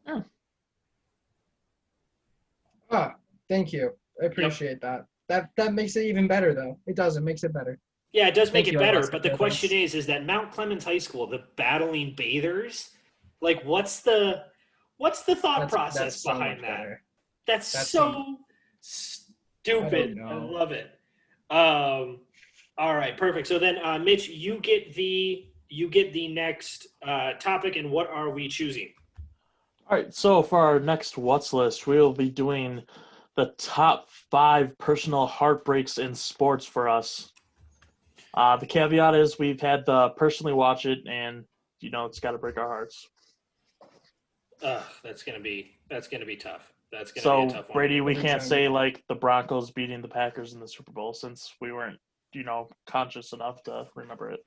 Oh. Ah, thank you. I appreciate that. That makes it even better, though. It does. It makes it better. Yeah, it does make Thank it you, better. Alaska. But the question is that Mount Clemens High School, the Battling Bathers, like what's the thought process that's so behind much that? better. That's so stupid. I love it. All right, perfect. So then, Mitch, you get the next topic, and what are we choosing? All right, so for our next What's list, we'll be doing the top 5 personal heartbreaks in sports for us. The caveat is we've had to personally watch it, and it's got to break our hearts. That's gonna be tough. That's gonna be a tough one. Brady, we can't say like the Broncos beating the Packers in the Super Bowl since we weren't, conscious enough to remember it.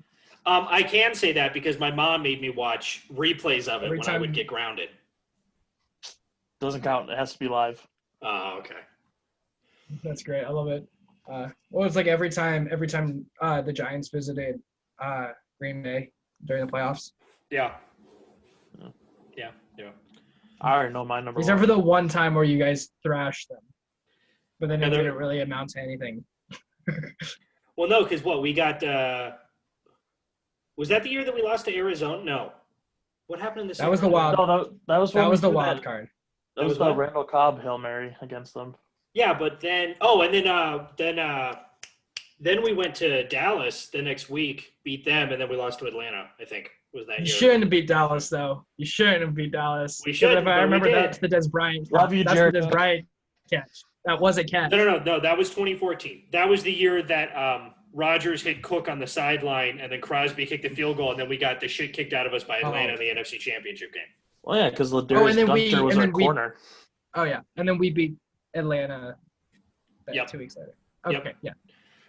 I can say that because my mom made me watch replays of it when I would get grounded. Doesn't count. It has to be live. Oh, okay. That's great. I love it. It's like every time the Giants visited Green Bay during the playoffs. Yeah. I already know my number Except one. for the one time where you guys thrashed them. But then it didn't really amount to anything. Well, no, because we got was that the year that we lost to Arizona? No. What happened in this? That was the wild. No, that was the wild card. That was the Randall Cobb Hail Mary against them. Yeah, but then then we went to Dallas the next week, beat them, and then we lost to Atlanta, I think, was that year. You shouldn't have beat Dallas, though. You shouldn't have beat Dallas. We shouldn't, I remember but we did. that's the Des Bryant. Love you, Jared. That's the Des Bryant catch. That was a catch. No, that was 2014. That was the year that Rodgers hit Cook on the sideline, and then Crosby kicked the field goal, and then we got the shit kicked out of us by Atlanta in the NFC Championship game. Well, yeah, because Ladarius Gunter was our corner. Oh, yeah. And then we beat Atlanta 2 weeks later. Okay, yep. Yeah.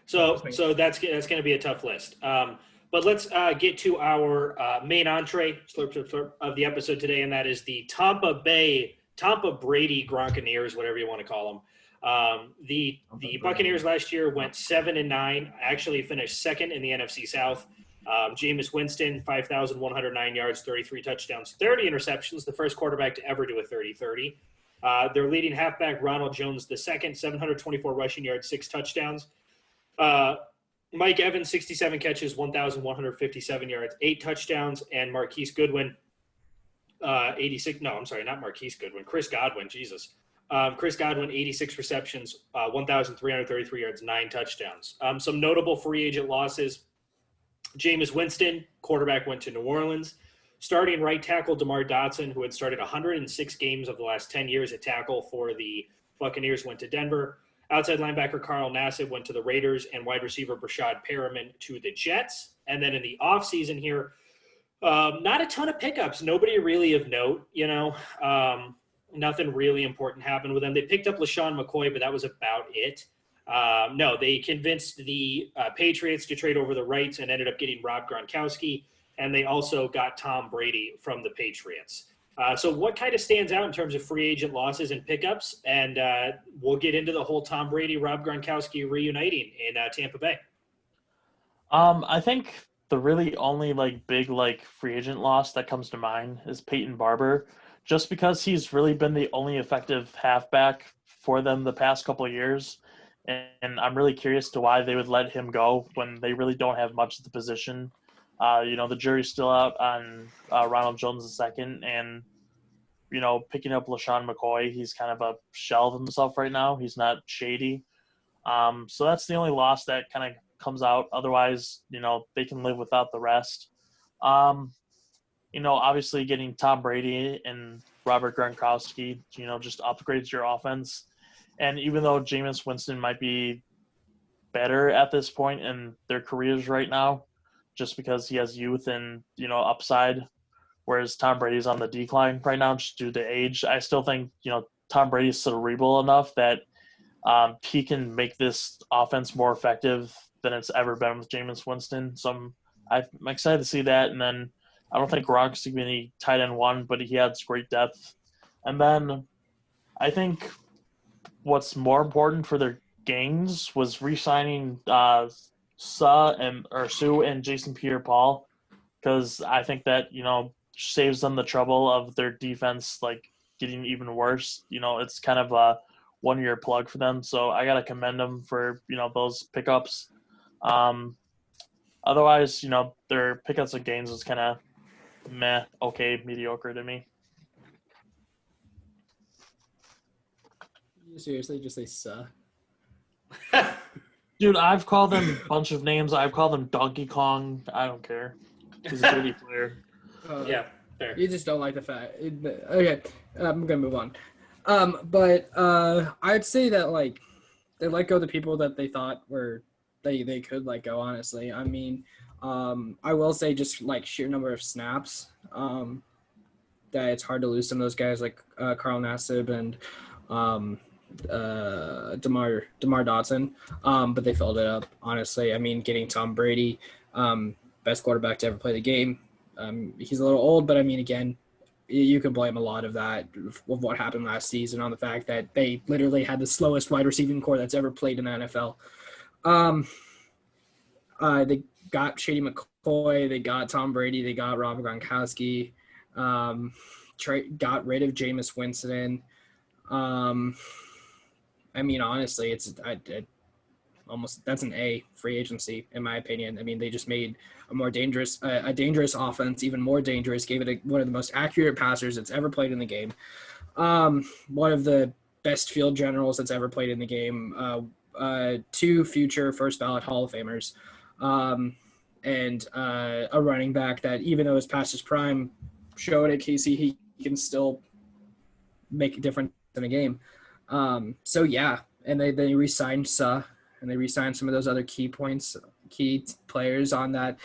So that's going to be a tough list. But let's get to our main entree of the episode today, and that is the Tampa Brady Buccaneers, whatever you want to call them. The Buccaneers last year went 7-9, actually finished second in the NFC South. Jameis Winston, 5,109 yards, 33 touchdowns, 30 interceptions, the first quarterback to ever do a 30-30. Their leading halfback, Ronald Jones II, 724 rushing yards, 6 touchdowns. Mike Evans, 67 catches, 1,157 yards, 8 touchdowns, and Marquise Goodwin, 86. No, I'm sorry, not Marquise Goodwin. Chris Godwin, Jesus. Chris Godwin, 86 receptions, 1,333 yards, 9 touchdowns. Some notable free agent losses. Jameis Winston, quarterback, went to New Orleans. Starting right tackle DeMar Dotson, who had started 106 games of the last 10 years at tackle for the Buccaneers, went to Denver. Outside linebacker Carl Nassib went to the Raiders, and wide receiver Brashad Perriman to the Jets. And then in the offseason here, not a ton of pickups. Nobody really of note, nothing really important happened with them. They picked up LaShawn McCoy, but that was about it. No, they convinced the Patriots to trade over the rights and ended up getting Rob Gronkowski, and they also got Tom Brady from the Patriots. So what kind of stands out in terms of free agent losses and pickups? And we'll get into the whole Tom Brady, Rob Gronkowski reuniting in Tampa Bay. I think the really only big free agent loss that comes to mind is Peyton Barber, just because he's really been the only effective halfback for them the past couple of years. And I'm really curious to why they would let him go when they really don't have much at the position. The jury's still out on Ronald Jones II, and picking up LaShawn McCoy, he's kind of a shell of himself right now. He's not shady. So that's the only loss that kind of comes out. Otherwise, they can live without the rest. Obviously getting Tom Brady and Robert Gronkowski, just upgrades your offense. And even though Jameis Winston might be better at this point in their careers right now, just because he has youth and, upside, whereas Tom Brady's on the decline right now just due to age, I still think, Tom Brady's cerebral enough that he can make this offense more effective than it's ever been with Jameis Winston. So I'm excited to see that. And then I don't think Gronk's going to be any tight end one, but he has great depth. And then I think what's more important for their gains was re-signing Sue and Jason Pierre-Paul, because I think that, saves them the trouble of their defense, getting even worse. It's kind of a one-year plug for them. So I got to commend them for, those pickups. Otherwise, their pickups and gains was kind of mediocre to me. You seriously just say "suh"? Dude, I've called them a bunch of names. I've called them Donkey Kong. I don't care. He's a dirty player. Yeah, fair. You just don't like the fact. Okay, I'm gonna move on. But I'd say that they let go the people that they thought were they could let go. Honestly, I mean, I will say just sheer number of snaps. That it's hard to lose some of those guys like Carl Nassib and DeMar Dotson, but they filled it up. Honestly, I mean, getting Tom Brady, best quarterback to ever play the game. He's a little old, but I mean, again, you can blame a lot of that of what happened last season on the fact that they literally had the slowest wide receiving core that's ever played in the NFL. They got Shady McCoy, they got Tom Brady, they got Rob Gronkowski, got rid of Jameis Winston. I mean, honestly, it's almost that's an A free agency in my opinion. I mean, they just made a dangerous offense even more dangerous. Gave it one of the most accurate passers that's ever played in the game. One of the best field generals that's ever played in the game. 2 future first ballot Hall of Famers, and a running back that even though it's past his prime, showed at KC he can still make a difference in a game. So yeah, and they re-signed Suh and they re-signed some of those other key players on that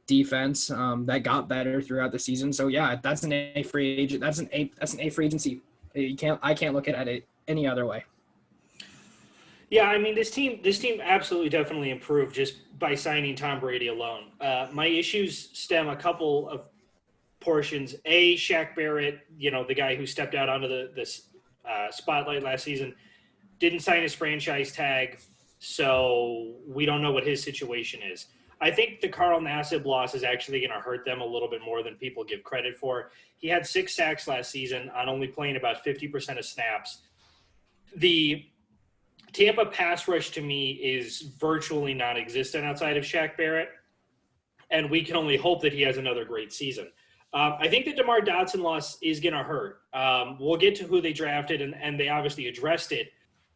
defense that got better throughout the season. So yeah, that's an A free agent. That's an A free agency. I can't look at it any other way. Yeah, I mean, this team absolutely definitely improved just by signing Tom Brady alone. My issues stem a couple of portions. A, Shaq Barrett, the guy who stepped out onto the spotlight last season, didn't sign his franchise tag, so we don't know what his situation is. I think the Carl Nassib loss is actually going to hurt them a little bit more than people give credit for. He had 6 sacks last season on only playing about 50% of snaps. The Tampa pass rush to me is virtually non-existent outside of Shaq Barrett, and we can only hope that he has another great season. I think the DeMar Dotson loss is going to hurt. We'll get to who they drafted, and they obviously addressed it,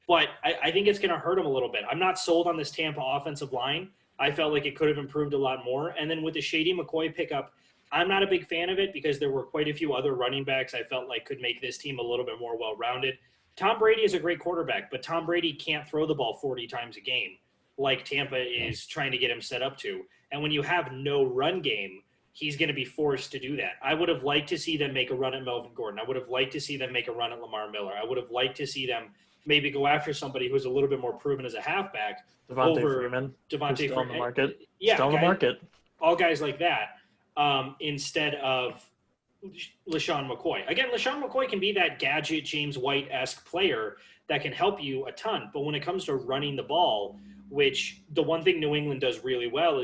but I think it's going to hurt him a little bit. I'm not sold on this Tampa offensive line. I felt like it could have improved a lot more. And then with the Shady McCoy pickup, I'm not a big fan of it because there were quite a few other running backs I felt like could make this team a little bit more well-rounded. Tom Brady is a great quarterback, but Tom Brady can't throw the ball 40 times a game like Tampa is trying to get him set up to. And when you have no run game, he's going to be forced to do that. I would have liked to see them make a run at Melvin Gordon. I would have liked to see them make a run at Lamar Miller. I would have liked to see them maybe go after somebody who's a little bit more proven as a halfback. Devontae Freeman. Devontae Freeman. On the market. Yeah, still on the market. All guys like that instead of LaShawn McCoy. Again, LaShawn McCoy can be that gadget James White-esque player that can help you a ton. But when it comes to running the ball, which the one thing New England did really well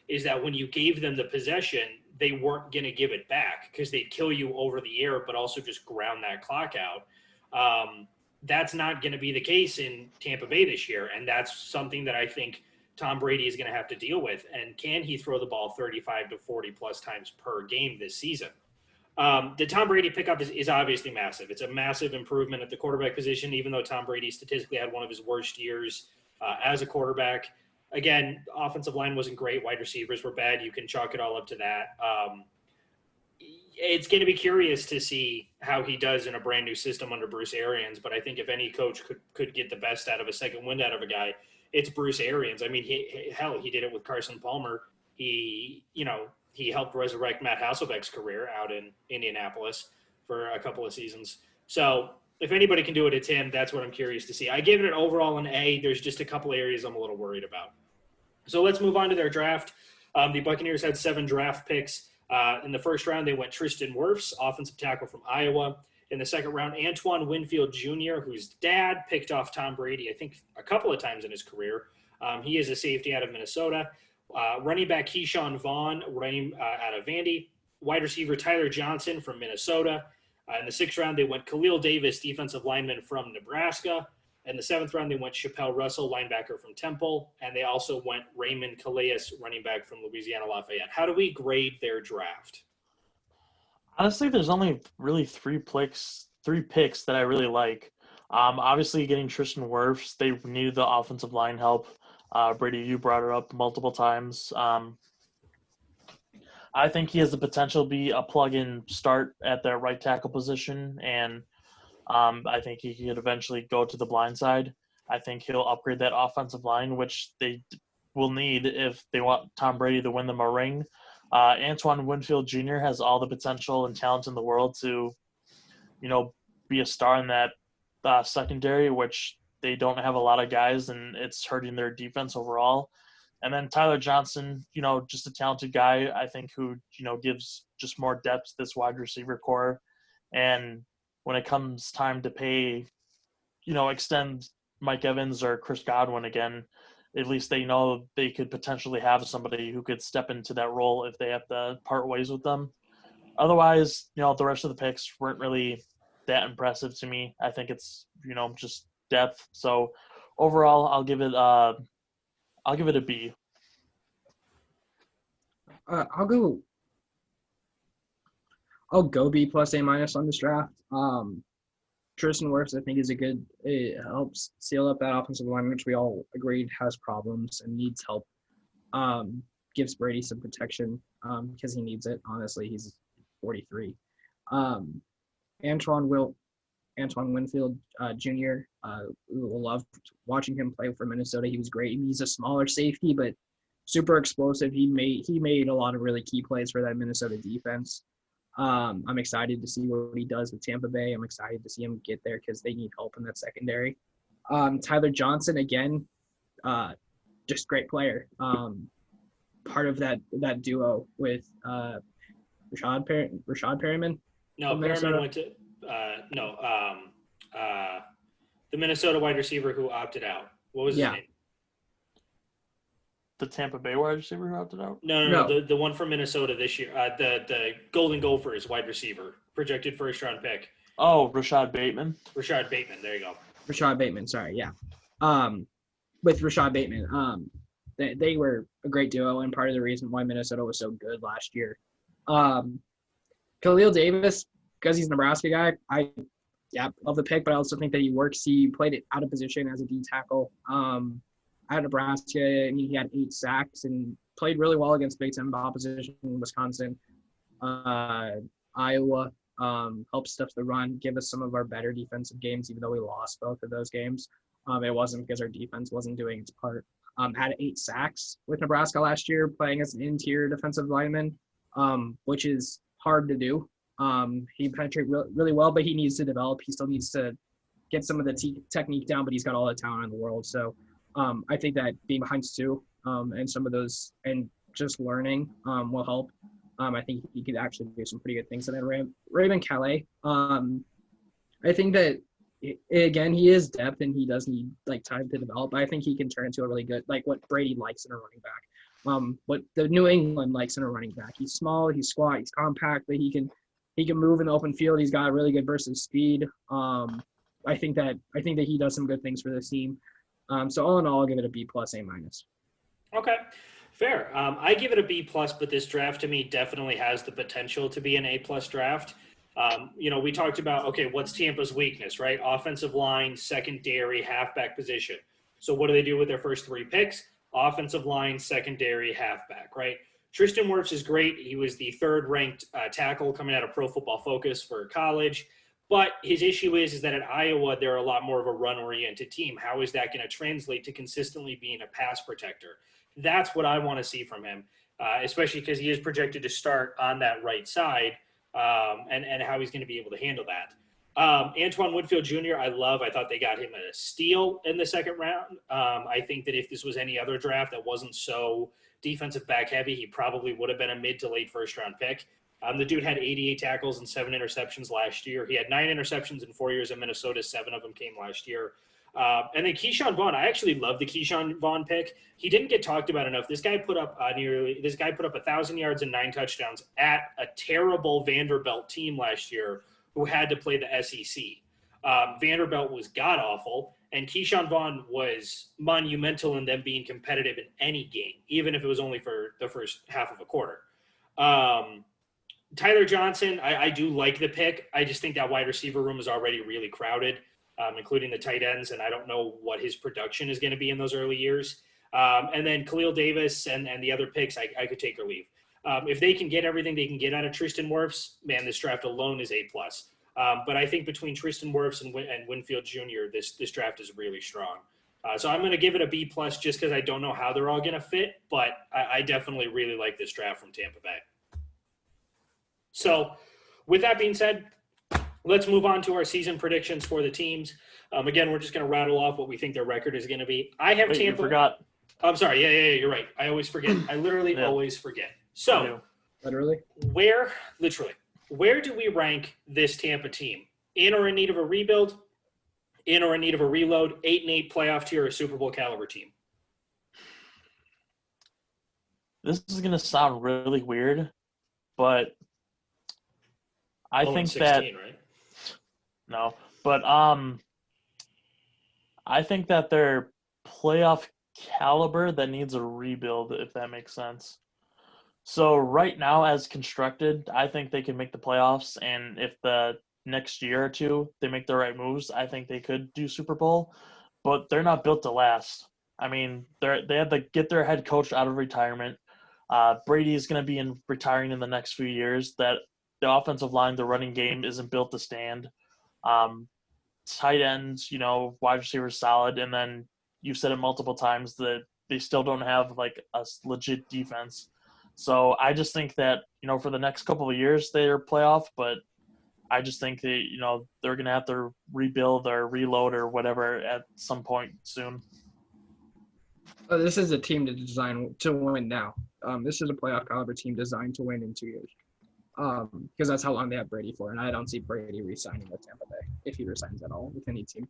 is that when you gave them the possession, they weren't going to give it back because they'd kill you over the air, but also just ground that clock out. That's not going to be the case in Tampa Bay this year. And that's something that I think Tom Brady is going to have to deal with. And can he throw the ball 35 to 40 plus times per game this season? The Tom Brady pickup is obviously massive. It's a massive improvement at the quarterback position, even though Tom Brady statistically had one of his worst years as a quarterback. Again, offensive line wasn't great. Wide receivers were bad. You can chalk it all up to that. It's going to be curious to see how he does in a brand new system under Bruce Arians. But I think if any coach could get the best out of a second wind out of a guy, it's Bruce Arians. I mean, he did it with Carson Palmer. He helped resurrect Matt Hasselbeck's career out in Indianapolis for a couple of seasons. So if anybody can do it, it's him. That's what I'm curious to see. I gave it an overall an A. There's just a couple areas I'm a little worried about. So let's move on to their draft. The Buccaneers had 7 draft picks. In the first round, they went Tristan Wirfs, offensive tackle from Iowa. In the second round, Antoine Winfield Jr., whose dad picked off Tom Brady, I think, a couple of times in his career. He is a safety out of Minnesota. Running back Keyshawn Vaughn, out of Vandy. Wide receiver Tyler Johnson from Minnesota. In the 6th round, they went Khalil Davis, defensive lineman from Nebraska. In the 7th round, they went Chappelle Russell, linebacker from Temple. And they also went Raymond Calais, running back from Louisiana Lafayette. How do we grade their draft? Honestly, there's only really 3 picks that I really like. Obviously, getting Tristan Wirfs, they needed the offensive line help. Brady, you brought it up multiple times. I think he has the potential to be a plug-in start at the right tackle position, and I think he could eventually go to the blind side. I think he'll upgrade that offensive line, which they will need if they want Tom Brady to win them a ring. Antoine Winfield Jr. has all the potential and talent in the world to, be a star in that secondary, which they don't have a lot of guys, and it's hurting their defense overall. And then Tyler Johnson, just a talented guy, I think, who, gives just more depth to this wide receiver core. And when it comes time to pay, extend Mike Evans or Chris Godwin again, at least they know they could potentially have somebody who could step into that role if they have to part ways with them. Otherwise, the rest of the picks weren't really that impressive to me. I think it's, just depth. So overall, I'll give it a B. I'll go B plus A minus on this draft. Tristan Wirfs, I think, it helps seal up that offensive line, which we all agreed has problems and needs help. Gives Brady some protection because he needs it. Honestly, he's 43. Antoine Antoine Winfield Jr. Loved watching him play for Minnesota. He was great. He's a smaller safety, but super explosive. He made a lot of really key plays for that Minnesota defense. I'm excited to see what he does with Tampa Bay. I'm excited to see him get there because they need help in that secondary. Tyler Johnson, again, just great player. Part of that duo with Rashad Perriman. No, Perriman went to the Minnesota wide receiver who opted out. What was his name? The Tampa Bay wide receiver who opted out? No. The one from Minnesota this year. The Golden Gophers wide receiver, projected first-round pick. Oh, Rashad Bateman. Rashad Bateman. There you go. Rashad Bateman. Sorry, yeah. With Rashad Bateman, they were a great duo and part of the reason why Minnesota was so good last year. Khalil Davis, because he's a Nebraska guy, I love the pick, but I also think that he played it out of position as a D tackle. At Nebraska, he had 8 sacks and played really well against Big Ten opposition in Wisconsin. Iowa helped stuff the run, give us some of our better defensive games, even though we lost both of those games. It wasn't because our defense wasn't doing its part. Had 8 sacks with Nebraska last year, playing as an interior defensive lineman, which is hard to do. He penetrated really well, but he needs to develop. He still needs to get some of the technique down, but he's got all the talent in the world. So I think that being behind Stu and some of those and just learning will help. I think he could actually do some pretty good things. And then Raymond Calais, I think that, again, he is depth and he does need time to develop. But I think he can turn into a really good, what Brady likes in a running back. What the New England likes in a running back. He's small, he's squat, he's compact, but he can move in the open field. He's got really good burst of speed. I think that he does some good things for this team. So all in all, I'll give it a B+, A-. Okay, fair. I give it a B+, but this draft to me definitely has the potential to be an A+ draft. We talked about, okay, what's Tampa's weakness, right? Offensive line, secondary, halfback position. So what do they do with their first 3 picks? Offensive line, secondary, halfback, right? Tristan Wirfs is great. He was the 3rd-ranked tackle coming out of Pro Football Focus for college. But his issue is that at Iowa, they're a lot more of a run-oriented team. How is that going to translate to consistently being a pass protector? That's what I want to see from him, especially because he is projected to start on that right side, and how he's going to be able to handle that. Antoine Winfield Jr., I thought they got him a steal in the 2nd round. I think that if this was any other draft that wasn't so defensive back heavy, he probably would have been a mid to late first-round pick. The dude had 88 tackles and 7 interceptions last year. He had 9 interceptions in 4 years in Minnesota. 7 of them came last year. And then Keyshawn Vaughn. I actually love the Keyshawn Vaughn pick. He didn't get talked about enough. This guy put up 1,000 yards and 9 touchdowns at a terrible Vanderbilt team last year who had to play the SEC. Vanderbilt was god-awful, and Keyshawn Vaughn was monumental in them being competitive in any game, even if it was only for the first half of a quarter. Tyler Johnson, I do like the pick. I just think that wide receiver room is already really crowded, including the tight ends, and I don't know what his production is going to be in those early years. And then Khalil Davis and the other picks, I could take or leave. If they can get everything they can get out of Tristan Wirfs, man, this draft alone is A+. But I think between Tristan Wirfs and Winfield Jr., this draft is really strong. So I'm going to give it a B+ just because I don't know how they're all going to fit, but I definitely really like this draft from Tampa Bay. So with that being said, let's move on to our season predictions for the teams. Again, we're just going to rattle off what we think their record is going to be. I have Tampa. You forgot. I'm sorry. Yeah, you're right. I always forget. I literally always forget. So where do we rank this Tampa team? In or in need of a rebuild? In or in need of a reload? 8-8 playoff tier or Super Bowl caliber team? This is going to sound really weird, but I think 16, that right? no, but I think that they're playoff caliber that needs a rebuild, if that makes sense. So right now, as constructed, I think they can make the playoffs, and if the next year or two they make the right moves, I think they could do Super Bowl. But they're not built to last. I mean, they have to get their head coach out of retirement. Brady is going to be retiring in the next few years. That the offensive line, the running game isn't built to stand. tight ends, wide receivers solid, and then you said it multiple times that they still don't have like a legit defense. So I just think that, for the next couple of years they're playoff, but I just think that, they're going to have to rebuild or reload or whatever at some point soon. Oh, this is a team designed to win now. This is a playoff caliber team designed to win in 2 years. Because that's how long they have Brady for, and I don't see Brady re-signing with Tampa Bay if he resigns at all with any team.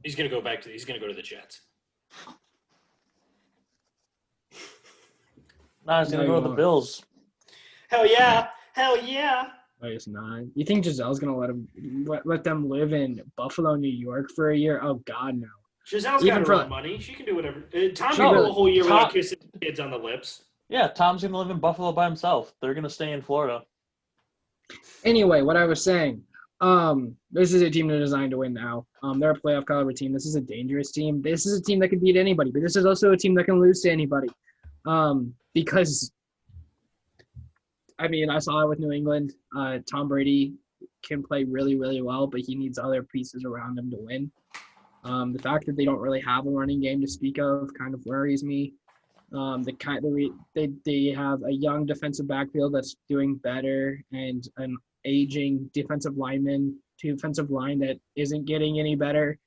He's going to go to the Jets. No, he's going to go to the Bills. Hell yeah. Hell yeah. No, he's not. You think Giselle's going to let them live in Buffalo, New York for a year? Oh, God, no. Giselle's got her own money. She can do whatever. Tom can go a whole year without kissing kids on the lips. Yeah, Tom's going to live in Buffalo by himself. They're going to stay in Florida. Anyway, what I was saying, this is a team they're designed to win now. They're a playoff caliber team. This is a dangerous team. This is a team that can beat anybody, but this is also a team that can lose to anybody. Because, I saw it with New England. Tom Brady can play really, really well, but he needs other pieces around him to win. The fact that they don't really have a running game to speak of kind of worries me. They have a young defensive backfield that's doing better and an aging defensive line that isn't getting any better.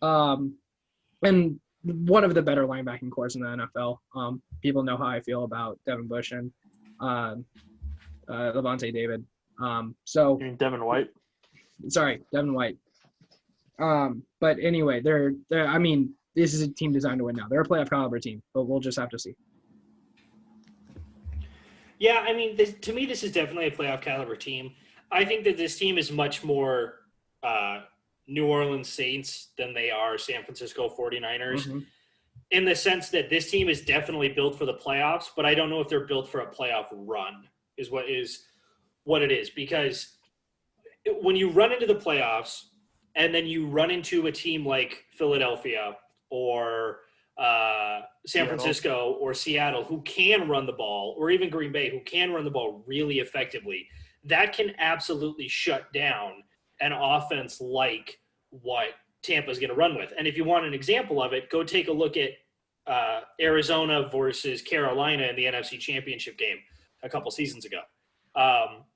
And one of the better linebacking corps in the NFL. People know how I feel about Devin Bush and Levante David. You mean Devin White? Sorry, Devin White. But anyway, this is a team designed to win now. They're a playoff caliber team, but we'll just have to see. Yeah, to me, this is definitely a playoff caliber team. I think that this team is much more New Orleans Saints than they are San Francisco 49ers in the sense that this team is definitely built for the playoffs, but I don't know if they're built for a playoff run is what it is. Because when you run into the playoffs and then you run into a team like Philadelphia or San Francisco or Seattle who can run the ball, or even Green Bay who can run the ball really effectively, that can absolutely shut down an offense like what Tampa is going to run with. And if you want an example of it, go take a look at Arizona versus Carolina in the NFC Championship game a couple seasons ago.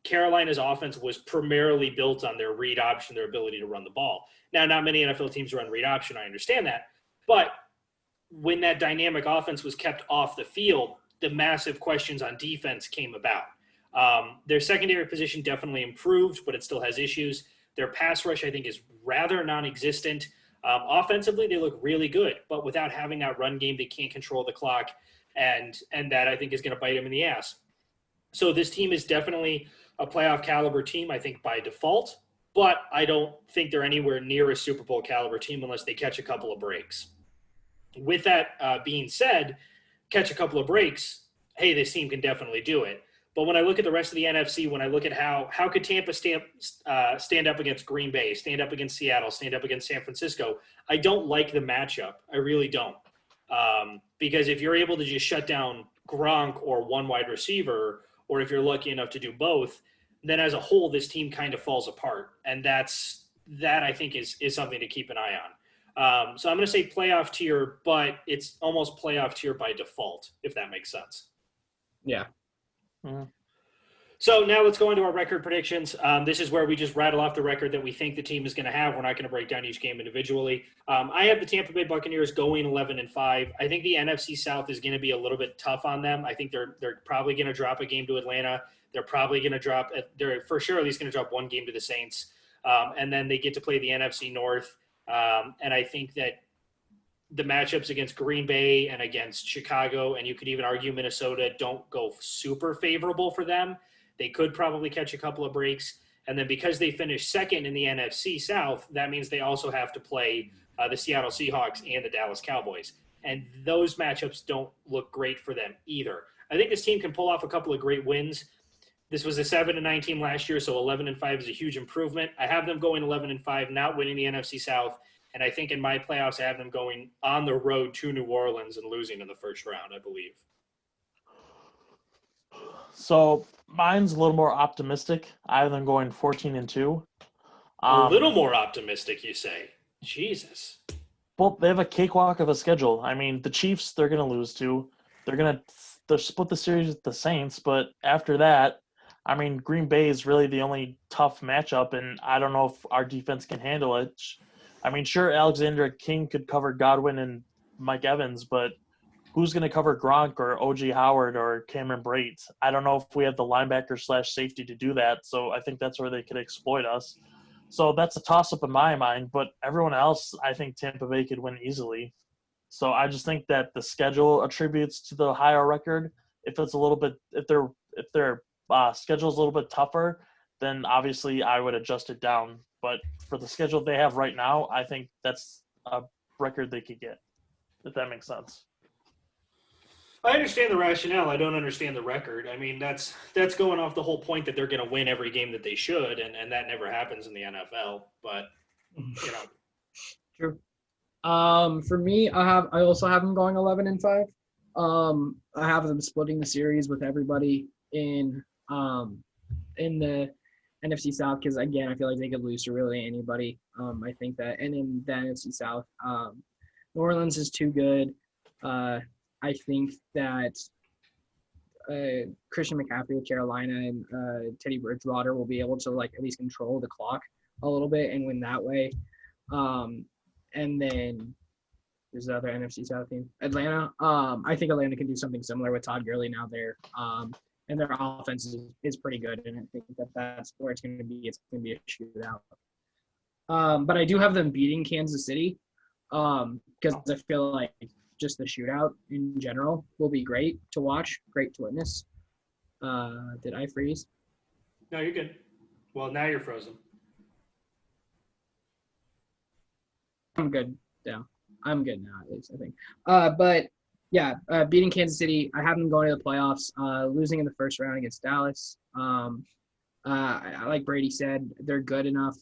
Carolina's offense was primarily built on their read option, their ability to run the ball. Now, not many NFL teams run read option. I understand that. But when that dynamic offense was kept off the field, the massive questions on defense came about. Their secondary position definitely improved, but it still has issues. Their pass rush, I think, is rather non-existent. Offensively, they look really good, but without having that run game, they can't control the clock, and that, I think, is going to bite them in the ass. So this team is definitely a playoff caliber team, I think, by default, but I don't think they're anywhere near a Super Bowl caliber team unless they catch a couple of breaks. With that being said, catch a couple of breaks, hey, this team can definitely do it. But when I look at the rest of the NFC, when I look at how could Tampa stand up against Green Bay, stand up against Seattle, stand up against San Francisco, I don't like the matchup. I really don't. Because if you're able to just shut down Gronk or one wide receiver, or if you're lucky enough to do both, then as a whole, this team kind of falls apart. And that I think is something to keep an eye on. So I'm going to say playoff tier, but it's almost playoff tier by default, if that makes sense. Yeah. Mm-hmm. So now let's go into our record predictions. This is where we just rattle off the record that we think the team is going to have. We're not going to break down each game individually. I have the Tampa Bay Buccaneers going 11-5. I think the NFC South is going to be a little bit tough on them. I think they're probably going to drop a game to Atlanta. They're probably going to they're for sure at least going to drop one game to the Saints. And then they get to play the NFC North. And I think that the matchups against Green Bay and against Chicago, and you could even argue Minnesota, don't go super favorable for them. They could probably catch a couple of breaks. And then because they finished second in the NFC South, that means they also have to play the Seattle Seahawks and the Dallas Cowboys. And those matchups don't look great for them either. I think this team can pull off a couple of great wins. This was a 7-9 team last year, so 11-5 is a huge improvement. I have them going 11-5, not winning the NFC South. And I think in my playoffs, I have them going on the road to New Orleans and losing in the first round, I believe. So mine's a little more optimistic. I have them going 14-2. A little more optimistic, you say? Jesus. Well, they have a cakewalk of a schedule. I mean, the Chiefs, they're going to lose to. They'll split the series with the Saints, but after that, I mean, Green Bay is really the only tough matchup, and I don't know if our defense can handle it. I mean, sure, Alexander King could cover Godwin and Mike Evans, but who's going to cover Gronk or O.J. Howard or Cameron Brate? I don't know if we have the linebacker / safety to do that, so I think that's where they could exploit us. So that's a toss-up in my mind, but everyone else, I think Tampa Bay could win easily. So I just think that the schedule attributes to the higher record. If it's a little bit, if their schedule is a little bit tougher, then obviously I would adjust it down. But for the schedule they have right now, I think that's a record they could get, if that makes sense. I understand the rationale. I don't understand the record. I mean, that's going off the whole point that they're going to win every game that they should, and that never happens in the NFL. But you know, True. For me, I also have them going 11-5. I have them splitting the series with everybody in the NFC South because again, I feel like they could lose to really anybody. I think that, and in the NFC South, New Orleans is too good. I think that Christian McCaffrey with Carolina and Teddy Bridgewater will be able to like at least control the clock a little bit and win that way. And then there's the other NFC South team, Atlanta. I think Atlanta can do something similar with Todd Gurley now there. And their offense is pretty good, and I think that's where it's going to be. It's going to be a shootout. But I do have them beating Kansas City because I feel like just the shootout in general will be great to watch, great to witness. Did I freeze? no, you're good. Well, now you're frozen. I'm good now. I'm good now, at least, I think. But, yeah, beating Kansas City, I have them going to the playoffs, losing in the first round against Dallas. Like Brady said, they're good enough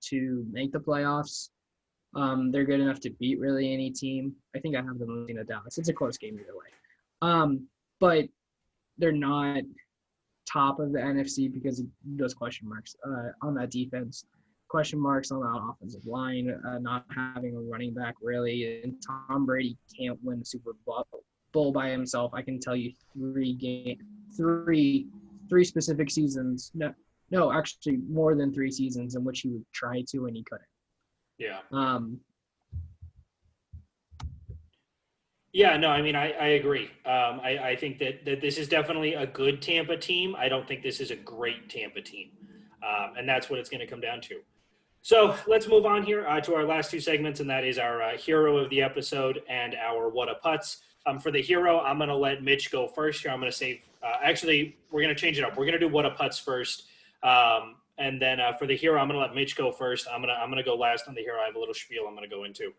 to make the playoffs. They're good enough to beat really any team. I think I have them losing to Dallas. It's a close game either way. But they're not top of the NFC because of those question marks on that defense. Question marks on that offensive line, not having a running back really. And Tom Brady can't win the Super Bowl by himself. I can tell you three specific seasons. No, actually more than 3 seasons in which he would try to and he couldn't. Yeah. Yeah, no, I mean, I agree. I think that this is definitely a good Tampa team. I don't think this is a great Tampa team. And that's what it's going to come down to. So let's move on here to our last 2 segments, and that is our hero of the episode and our what a putts. For the hero, I'm going to let Mitch go first here. I'm going to say, actually, we're going to change it up. We're going to do what a putts first. And then for the hero, I'm going to let Mitch go first. I'm going to go last on the hero. I have a little spiel I'm going to go into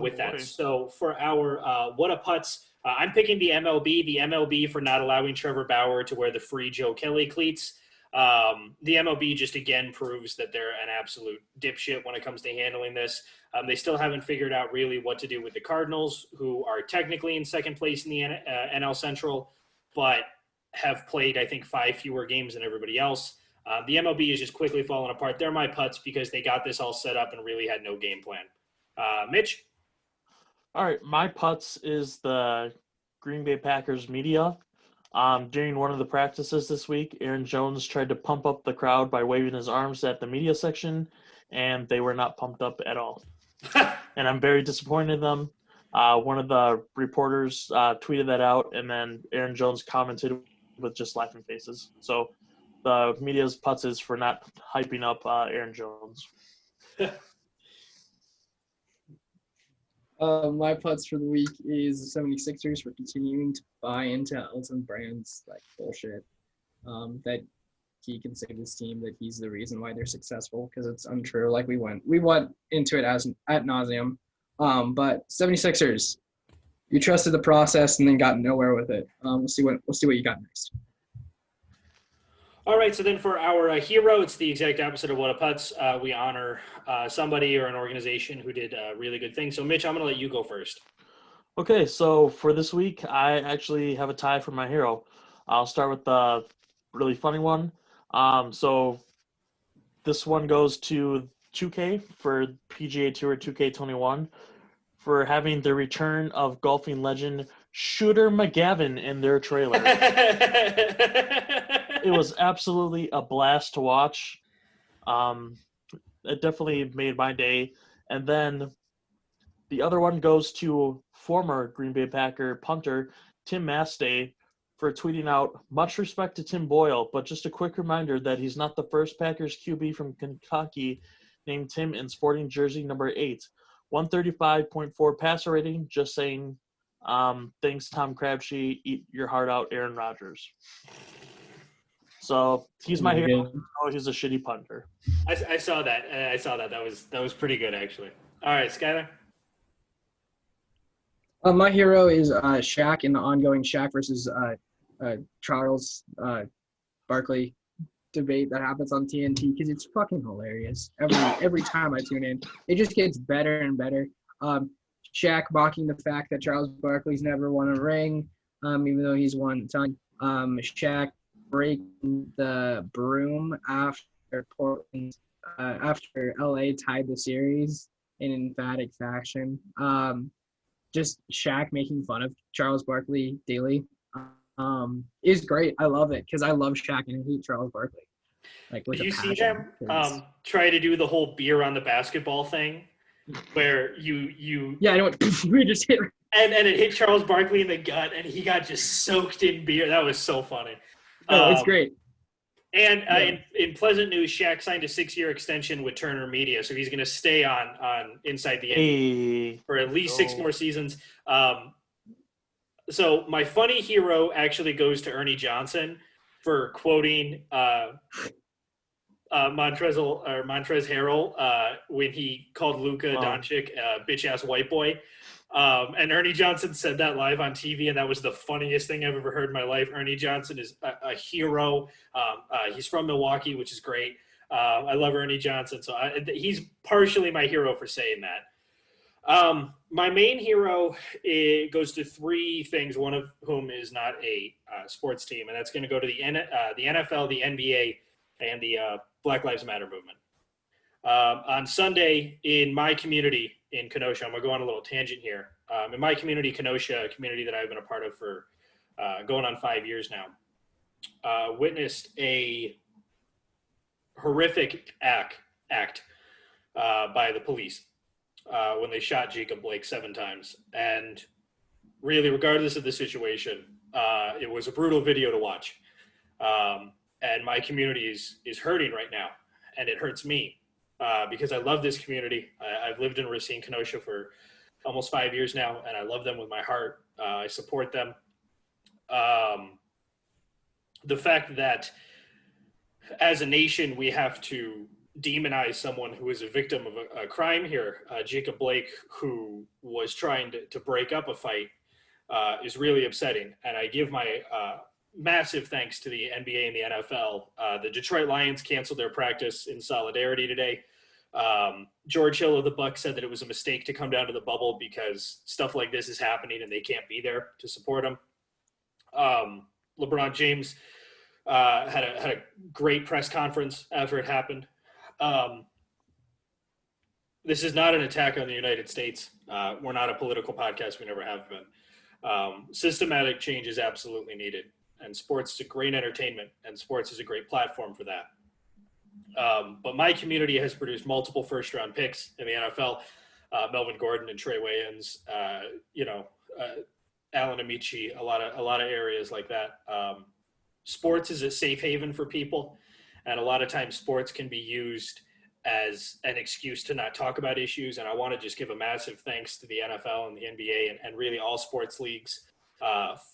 with that. So for our what a putts, I'm picking the MLB for not allowing Trevor Bauer to wear the free Joe Kelly cleats. The MLB just again proves that they're an absolute dipshit when it comes to handling this. They still haven't figured out really what to do with the Cardinals, who are technically in second place in the NL Central, but have played, I think, 5 fewer games than everybody else. The MLB is just quickly falling apart. They're my putts because they got this all set up and really had no game plan. Mitch? All right, my putts is the Green Bay Packers media. During one of the practices this week, Aaron Jones tried to pump up the crowd by waving his arms at the media section, and they were not pumped up at all. And I'm very disappointed in them. One of the reporters tweeted that out, and then Aaron Jones commented with just laughing faces. So the media's putts is for not hyping up Aaron Jones. My putts for the week is the 76ers for continuing to buy into Elton Brand's like bullshit. That he can say this team that he's the reason why they're successful because it's untrue. Like we went into it as ad nauseum. But 76ers, you trusted the process and then got nowhere with it. We'll see what you got next. All right, so then for our hero, it's the exact opposite of what a putts. We honor somebody or an organization who did really good things. So, Mitch, I'm going to let you go first. Okay, so for this week, I actually have a tie for my hero. I'll start with the really funny one. So this one goes to 2K for PGA Tour 2K21 for having the return of golfing legend Shooter McGavin in their trailer. It was absolutely a blast to watch. It definitely made my day. And then the other one goes to former Green Bay Packer punter Tim Mastay for tweeting out, "Much respect to Tim Boyle, but just a quick reminder that he's not the first Packers QB from Kentucky named Tim in sporting jersey number 8. 135.4 passer rating, just saying. Thanks, Tom Crabtree. Eat your heart out, Aaron Rodgers." So he's my hero. Oh, he's a shitty punter. I saw that. That was pretty good, actually. All right, Skylar. My hero is Shaq in the ongoing Shaq versus Charles Barkley debate that happens on TNT because it's fucking hilarious. Every time I tune in, it just gets better and better. Shaq mocking the fact that Charles Barkley's never won a ring, even though he's won a ton. Shaq breaking the broom after Portland, after LA tied the series in emphatic fashion. Just Shaq making fun of Charles Barkley daily is great. I love it because I love Shaq and I hate Charles Barkley. Like, with Did you see passion, them try to do the whole beer on the basketball thing, where you yeah, I know what we just hit. And it hit Charles Barkley in the gut, and he got just soaked in beer. That was so funny. Oh, it's great. And in pleasant news, Shaq signed a 6-year extension with Turner Media, so he's going to stay on Inside the NBA for at least 6 more seasons. So my funny hero actually goes to Ernie Johnson for quoting Montrezl Harrell when he called Luka Doncic a bitch-ass white boy. And Ernie Johnson said that live on TV, and that was the funniest thing I've ever heard in my life. Ernie Johnson is a hero. He's from Milwaukee, which is great. I love Ernie Johnson, so he's partially my hero for saying that. My main hero goes to 3 things, one of whom is not a sports team, and that's going to go to the NFL, the NBA, and the Black Lives Matter movement. On Sunday in my community in Kenosha, I'm going to go on a little tangent here. In my community, Kenosha, a community that I've been a part of for going on 5 years now, witnessed a horrific act by the police when they shot Jacob Blake 7 times. And really, regardless of the situation, it was a brutal video to watch. And my community is hurting right now, and it hurts me. Because I love this community. I've lived in Racine, Kenosha for almost 5 years now, and I love them with my heart. I support them. The fact that as a nation we have to demonize someone who is a victim of a crime here, Jacob Blake, who was trying to break up a fight, is really upsetting. And I give my massive thanks to the NBA and the NFL. The Detroit Lions canceled their practice in solidarity today. George Hill of the Bucs said that it was a mistake to come down to the bubble because stuff like this is happening and they can't be there to support him. LeBron James had a great press conference after it happened. This is not an attack on the United States. We're not a political podcast. We never have been. Systematic change is absolutely needed. And sports is a great entertainment, and sports is a great platform for that. But my community has produced multiple first-round picks in the NFL, Melvin Gordon and Trey Wayans, Alan Amici, a lot of areas like that. Sports is a safe haven for people, and a lot of times sports can be used as an excuse to not talk about issues. And I want to just give a massive thanks to the NFL and the NBA and really all sports leagues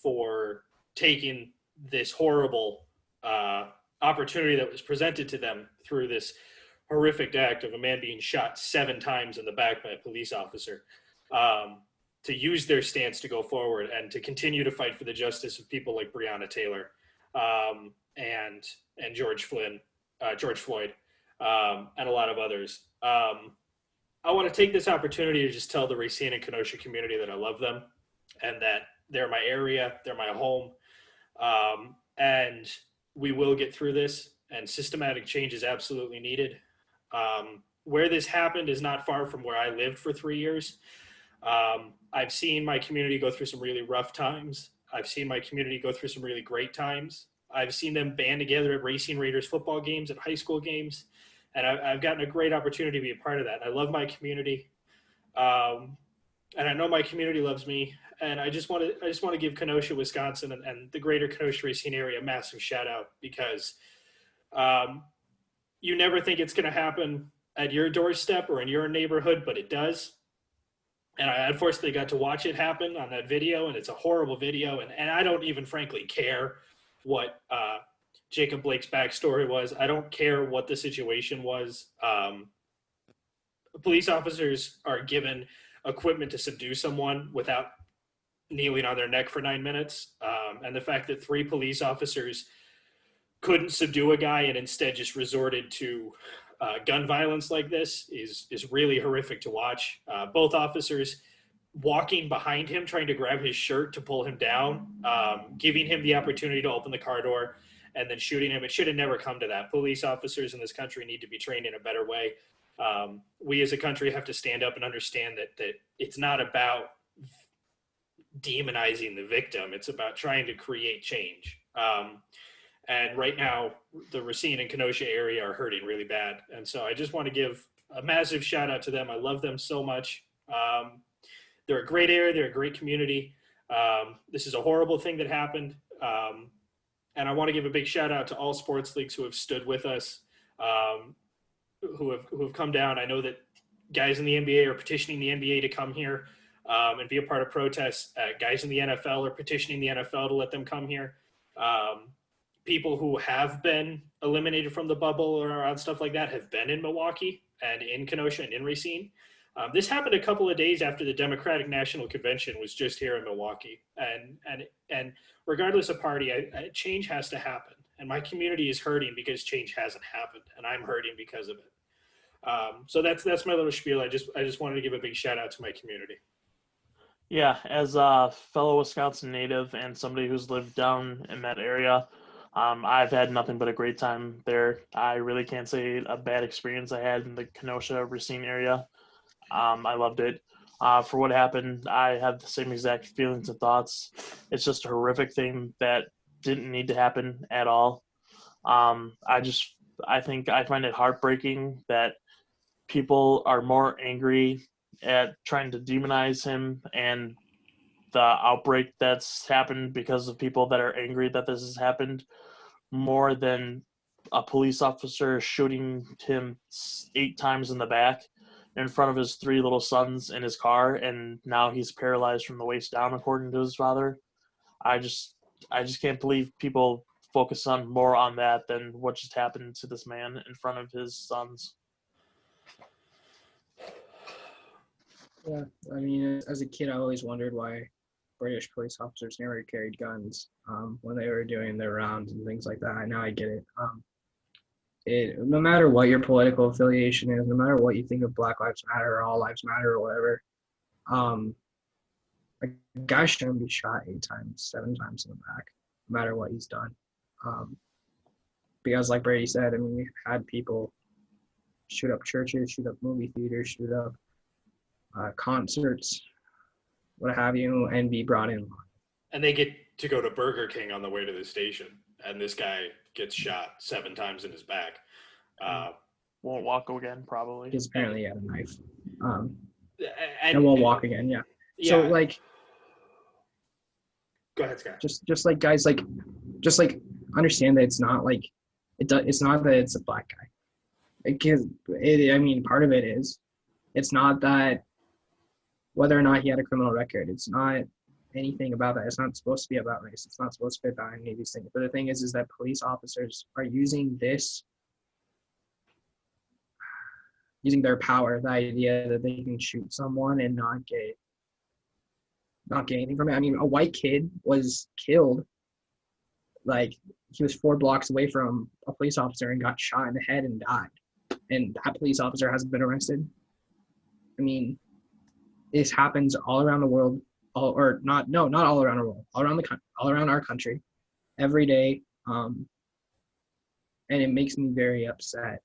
for taking this horrible opportunity that was presented to them through this horrific act of a man being shot 7 times in the back by a police officer, to use their stance to go forward and to continue to fight for the justice of people like Breonna Taylor and George Floyd, and a lot of others. I want to take this opportunity to just tell the Racine and Kenosha community that I love them and that they're my area, they're my home, and we will get through this, and systematic change is absolutely needed. where this happened is not far from where I lived for 3 years. I've seen my community go through some really rough times. I've seen my community go through some really great times. I've seen them band together at Racing Raiders football games, at high school games, and I've gotten a great opportunity to be a part of that. And I love my community, and I know my community loves me. And I just want to give Kenosha, Wisconsin, and the greater Kenosha Racine area a massive shout out, because you never think it's going to happen at your doorstep or in your neighborhood, but it does. And I unfortunately got to watch it happen on that video, and it's a horrible video. And I don't even frankly care what Jacob Blake's backstory was. I don't care what the situation was. Police officers are given equipment to subdue someone without kneeling on their neck for 9 minutes. And the fact that 3 police officers couldn't subdue a guy and instead just resorted to gun violence like this is really horrific to watch. Both officers walking behind him, trying to grab his shirt to pull him down, giving him the opportunity to open the car door, and then shooting him. It should have never come to that. Police officers in this country need to be trained in a better way. We as a country have to stand up and understand that it's not about demonizing the victim. It's about trying to create change. And right now, the Racine and Kenosha area are hurting really bad. And so I just want to give a massive shout out to them. I love them so much. They're a great area. They're a great community. This is a horrible thing that happened. And I want to give a big shout out to all sports leagues who have stood with us, who have come down. I know that guys in the NBA are petitioning the NBA to come here and be a part of protests. Guys in the NFL are petitioning the NFL to let them come here. People who have been eliminated from the bubble or on stuff like that have been in Milwaukee and in Kenosha and in Racine. This happened a couple of days after the Democratic National Convention was just here in Milwaukee. And regardless of party, change has to happen. And my community is hurting because change hasn't happened, and I'm hurting because of it. So that's my little spiel. I just wanted to give a big shout out to my community. Yeah, as a fellow Wisconsin native and somebody who's lived down in that area, I've had nothing but a great time there. I really can't say a bad experience I had in the Kenosha Racine area. I loved it. For what happened, I have the same exact feelings and thoughts. It's just a horrific thing that didn't need to happen at all. I find it heartbreaking that people are more angry at trying to demonize him and the outbreak that's happened because of people that are angry that this has happened, more than a police officer shooting him 8 times in the back in front of his 3 little sons in his car, and now he's paralyzed from the waist down, according to his father. I just can't believe people focus on more on that than what just happened to this man in front of his sons. Yeah, I mean, as a kid, I always wondered why British police officers never carried guns when they were doing their rounds and things like that. Now I get it. No matter what your political affiliation is, no matter what you think of Black Lives Matter or All Lives Matter or whatever, a guy shouldn't be shot 8 times, 7 times in the back, no matter what he's done. Because like Brady said, I mean, we've had people shoot up churches, shoot up movie theaters, shoot up concerts, what have you, and be brought in. And they get to go to Burger King on the way to the station, and this guy gets shot 7 times in his back. Won't walk again, probably. Because apparently he had a knife. And won't walk again, yeah. So, like... Go ahead, Scott. Just like, guys, just understand that it's not like... It's not that it's a black guy. I mean, part of it is. It's not that whether or not he had a criminal record. It's not anything about that. It's not supposed to be about race. It's not supposed to be about any of these things. But the thing is that police officers are using their power, the idea that they can shoot someone and not get anything from it. I mean, a white kid was killed. Like, he was 4 blocks away from a police officer and got shot in the head and died. And that police officer hasn't been arrested. I mean, this happens all around the world, not all around the world, all around our country, every day, and it makes me very upset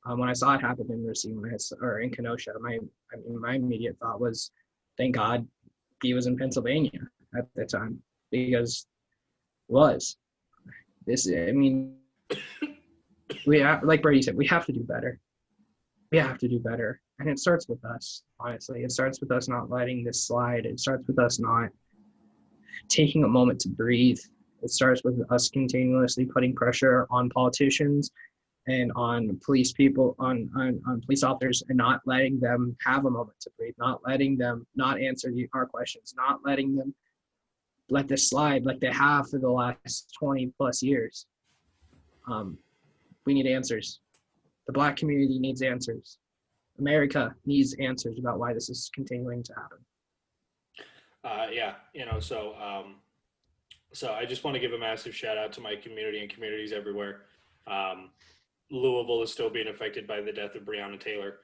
When I saw it happen in Racine or in Kenosha, my immediate thought was, thank God he was in Pennsylvania at the time, because was this. I mean, like Brady said, we have to do better. We have to do better, and it starts with us. Honestly, it starts with us not letting this slide. It starts with us not taking a moment to breathe. It starts with us continuously putting pressure on politicians and on police people, on police officers, and not letting them have a moment to breathe, not letting them not answer our questions, not letting them let this slide like they have for the last 20 plus years. We need answers. The Black community needs answers. America needs answers about why this is continuing to happen. So I just want to give a massive shout out to my community and communities everywhere. Louisville is still being affected by the death of Breonna Taylor.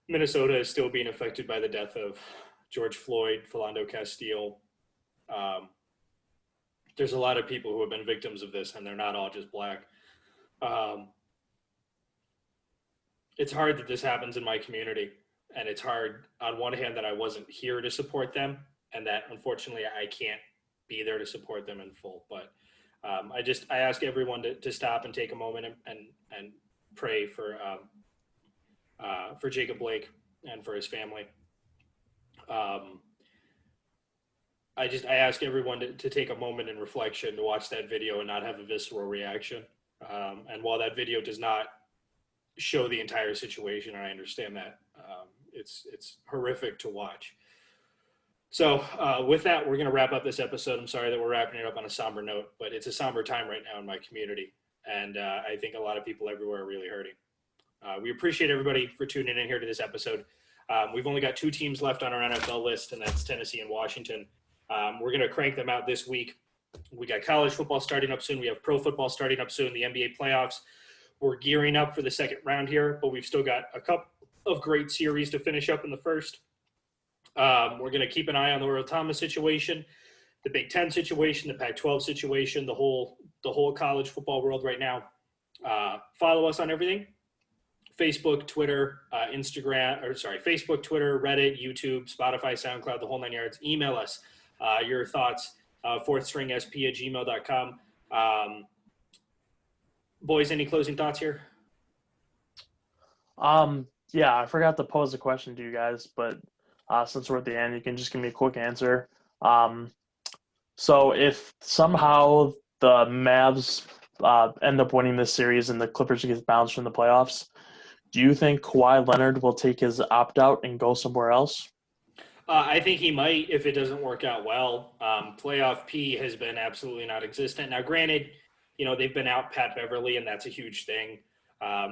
Minnesota is still being affected by the death of George Floyd, Philando Castile. There's a lot of people who have been victims of this, and they're not all just Black. It's hard that this happens in my community, and it's hard on one hand that I wasn't here to support them, and that unfortunately I can't be there to support them in full. But I ask everyone to stop and take a moment and pray for Jacob Blake and for his family. I ask everyone to take a moment in reflection to watch that video and not have a visceral reaction. And while that video does not show the entire situation, and I understand that, it's horrific to watch. So with that, we're going to wrap up this episode. I'm sorry that we're wrapping it up on a somber note, but it's a somber time right now in my community. And I think a lot of people everywhere are really hurting. We appreciate everybody for tuning in here to this episode. We've only got 2 teams left on our NFL list, and that's Tennessee and Washington. We're going to crank them out this week. We got college football starting up soon. We have pro football starting up soon, the NBA playoffs. We're gearing up for the second round here, but we've still got a couple of great series to finish up in the first. We're going to keep an eye on the Earl Thomas situation, the Big Ten situation, the Pac-12 situation, the whole college football world right now. Follow us on everything. Facebook, Twitter, Facebook, Twitter, Reddit, YouTube, Spotify, SoundCloud, the whole 9 yards. Email us your thoughts, fourthstringsp@gmail.com. Boys, any closing thoughts here? Yeah, I forgot to pose a question to you guys, but since we're at the end, you can just give me a quick answer. So if somehow the Mavs end up winning this series and the Clippers get bounced from the playoffs, do you think Kawhi Leonard will take his opt-out and go somewhere else? I think he might if it doesn't work out well. Playoff P has been absolutely non-existent. Now, granted, they've been out Pat Beverly, and that's a huge thing.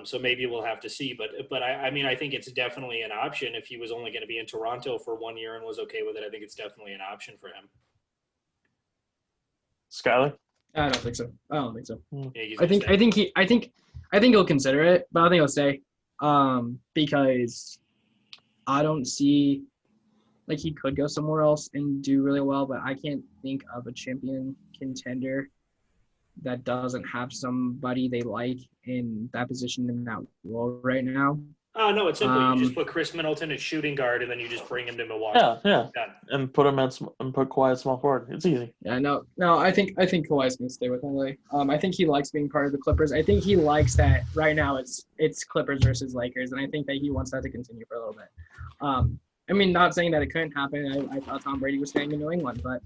So maybe we'll have to see. But I mean, I think it's definitely an option if he was only going to be in Toronto for 1 year and was okay with it. I think it's definitely an option for him. Skyler? I don't think so. Yeah, I think he'll consider it, but I don't think he'll stay. Because I don't see, like, he could go somewhere else and do really well, but I can't think of a champion contender that doesn't have somebody they like in that position in that role right now. Oh, no, it's simple. You just put Chris Middleton at shooting guard, and then you just bring him to Milwaukee. Yeah. And put Kawhi at small forward. It's easy. Yeah, no. I think Kawhi's gonna stay with LA. I think he likes being part of the Clippers. I think he likes that right now. It's Clippers versus Lakers, and I think that he wants that to continue for a little bit. I mean, not saying that it couldn't happen. I thought Tom Brady was staying in New England, but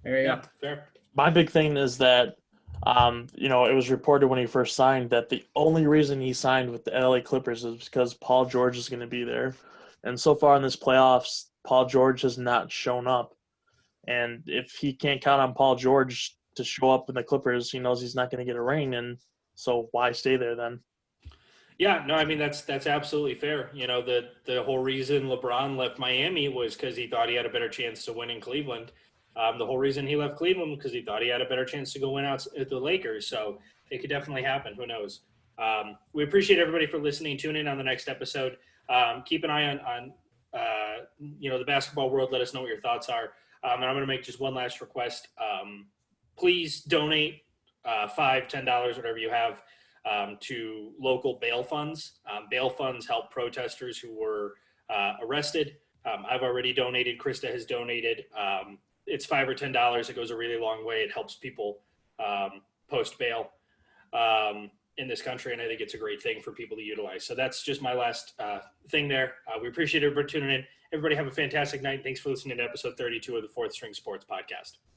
there you go. Fair. My big thing is that, it was reported when he first signed that the only reason he signed with the LA Clippers is because Paul George is going to be there. And so far in this playoffs, Paul George has not shown up. And if he can't count on Paul George to show up in the Clippers, he knows he's not going to get a ring. And so why stay there then? Yeah, no, I mean, that's absolutely fair. The whole reason LeBron left Miami was because he thought he had a better chance to win in Cleveland. The whole reason he left Cleveland was because he thought he had a better chance to go win out at the Lakers. So it could definitely happen. Who knows? We appreciate everybody for listening. Tune in on the next episode. Keep an eye on the basketball world. Let us know what your thoughts are. And I'm going to make just one last request. Please donate $5, $10, whatever you have. to local bail funds. Bail funds help protesters who were arrested. I've already donated. Krista has donated. It's $5 or $10. It goes a really long way. It helps people post bail in this country, and I think it's a great thing for people to utilize. So that's just my last thing there. We appreciate everybody tuning in. Everybody have a fantastic night. Thanks for listening to episode 32 of the Fourth String Sports Podcast.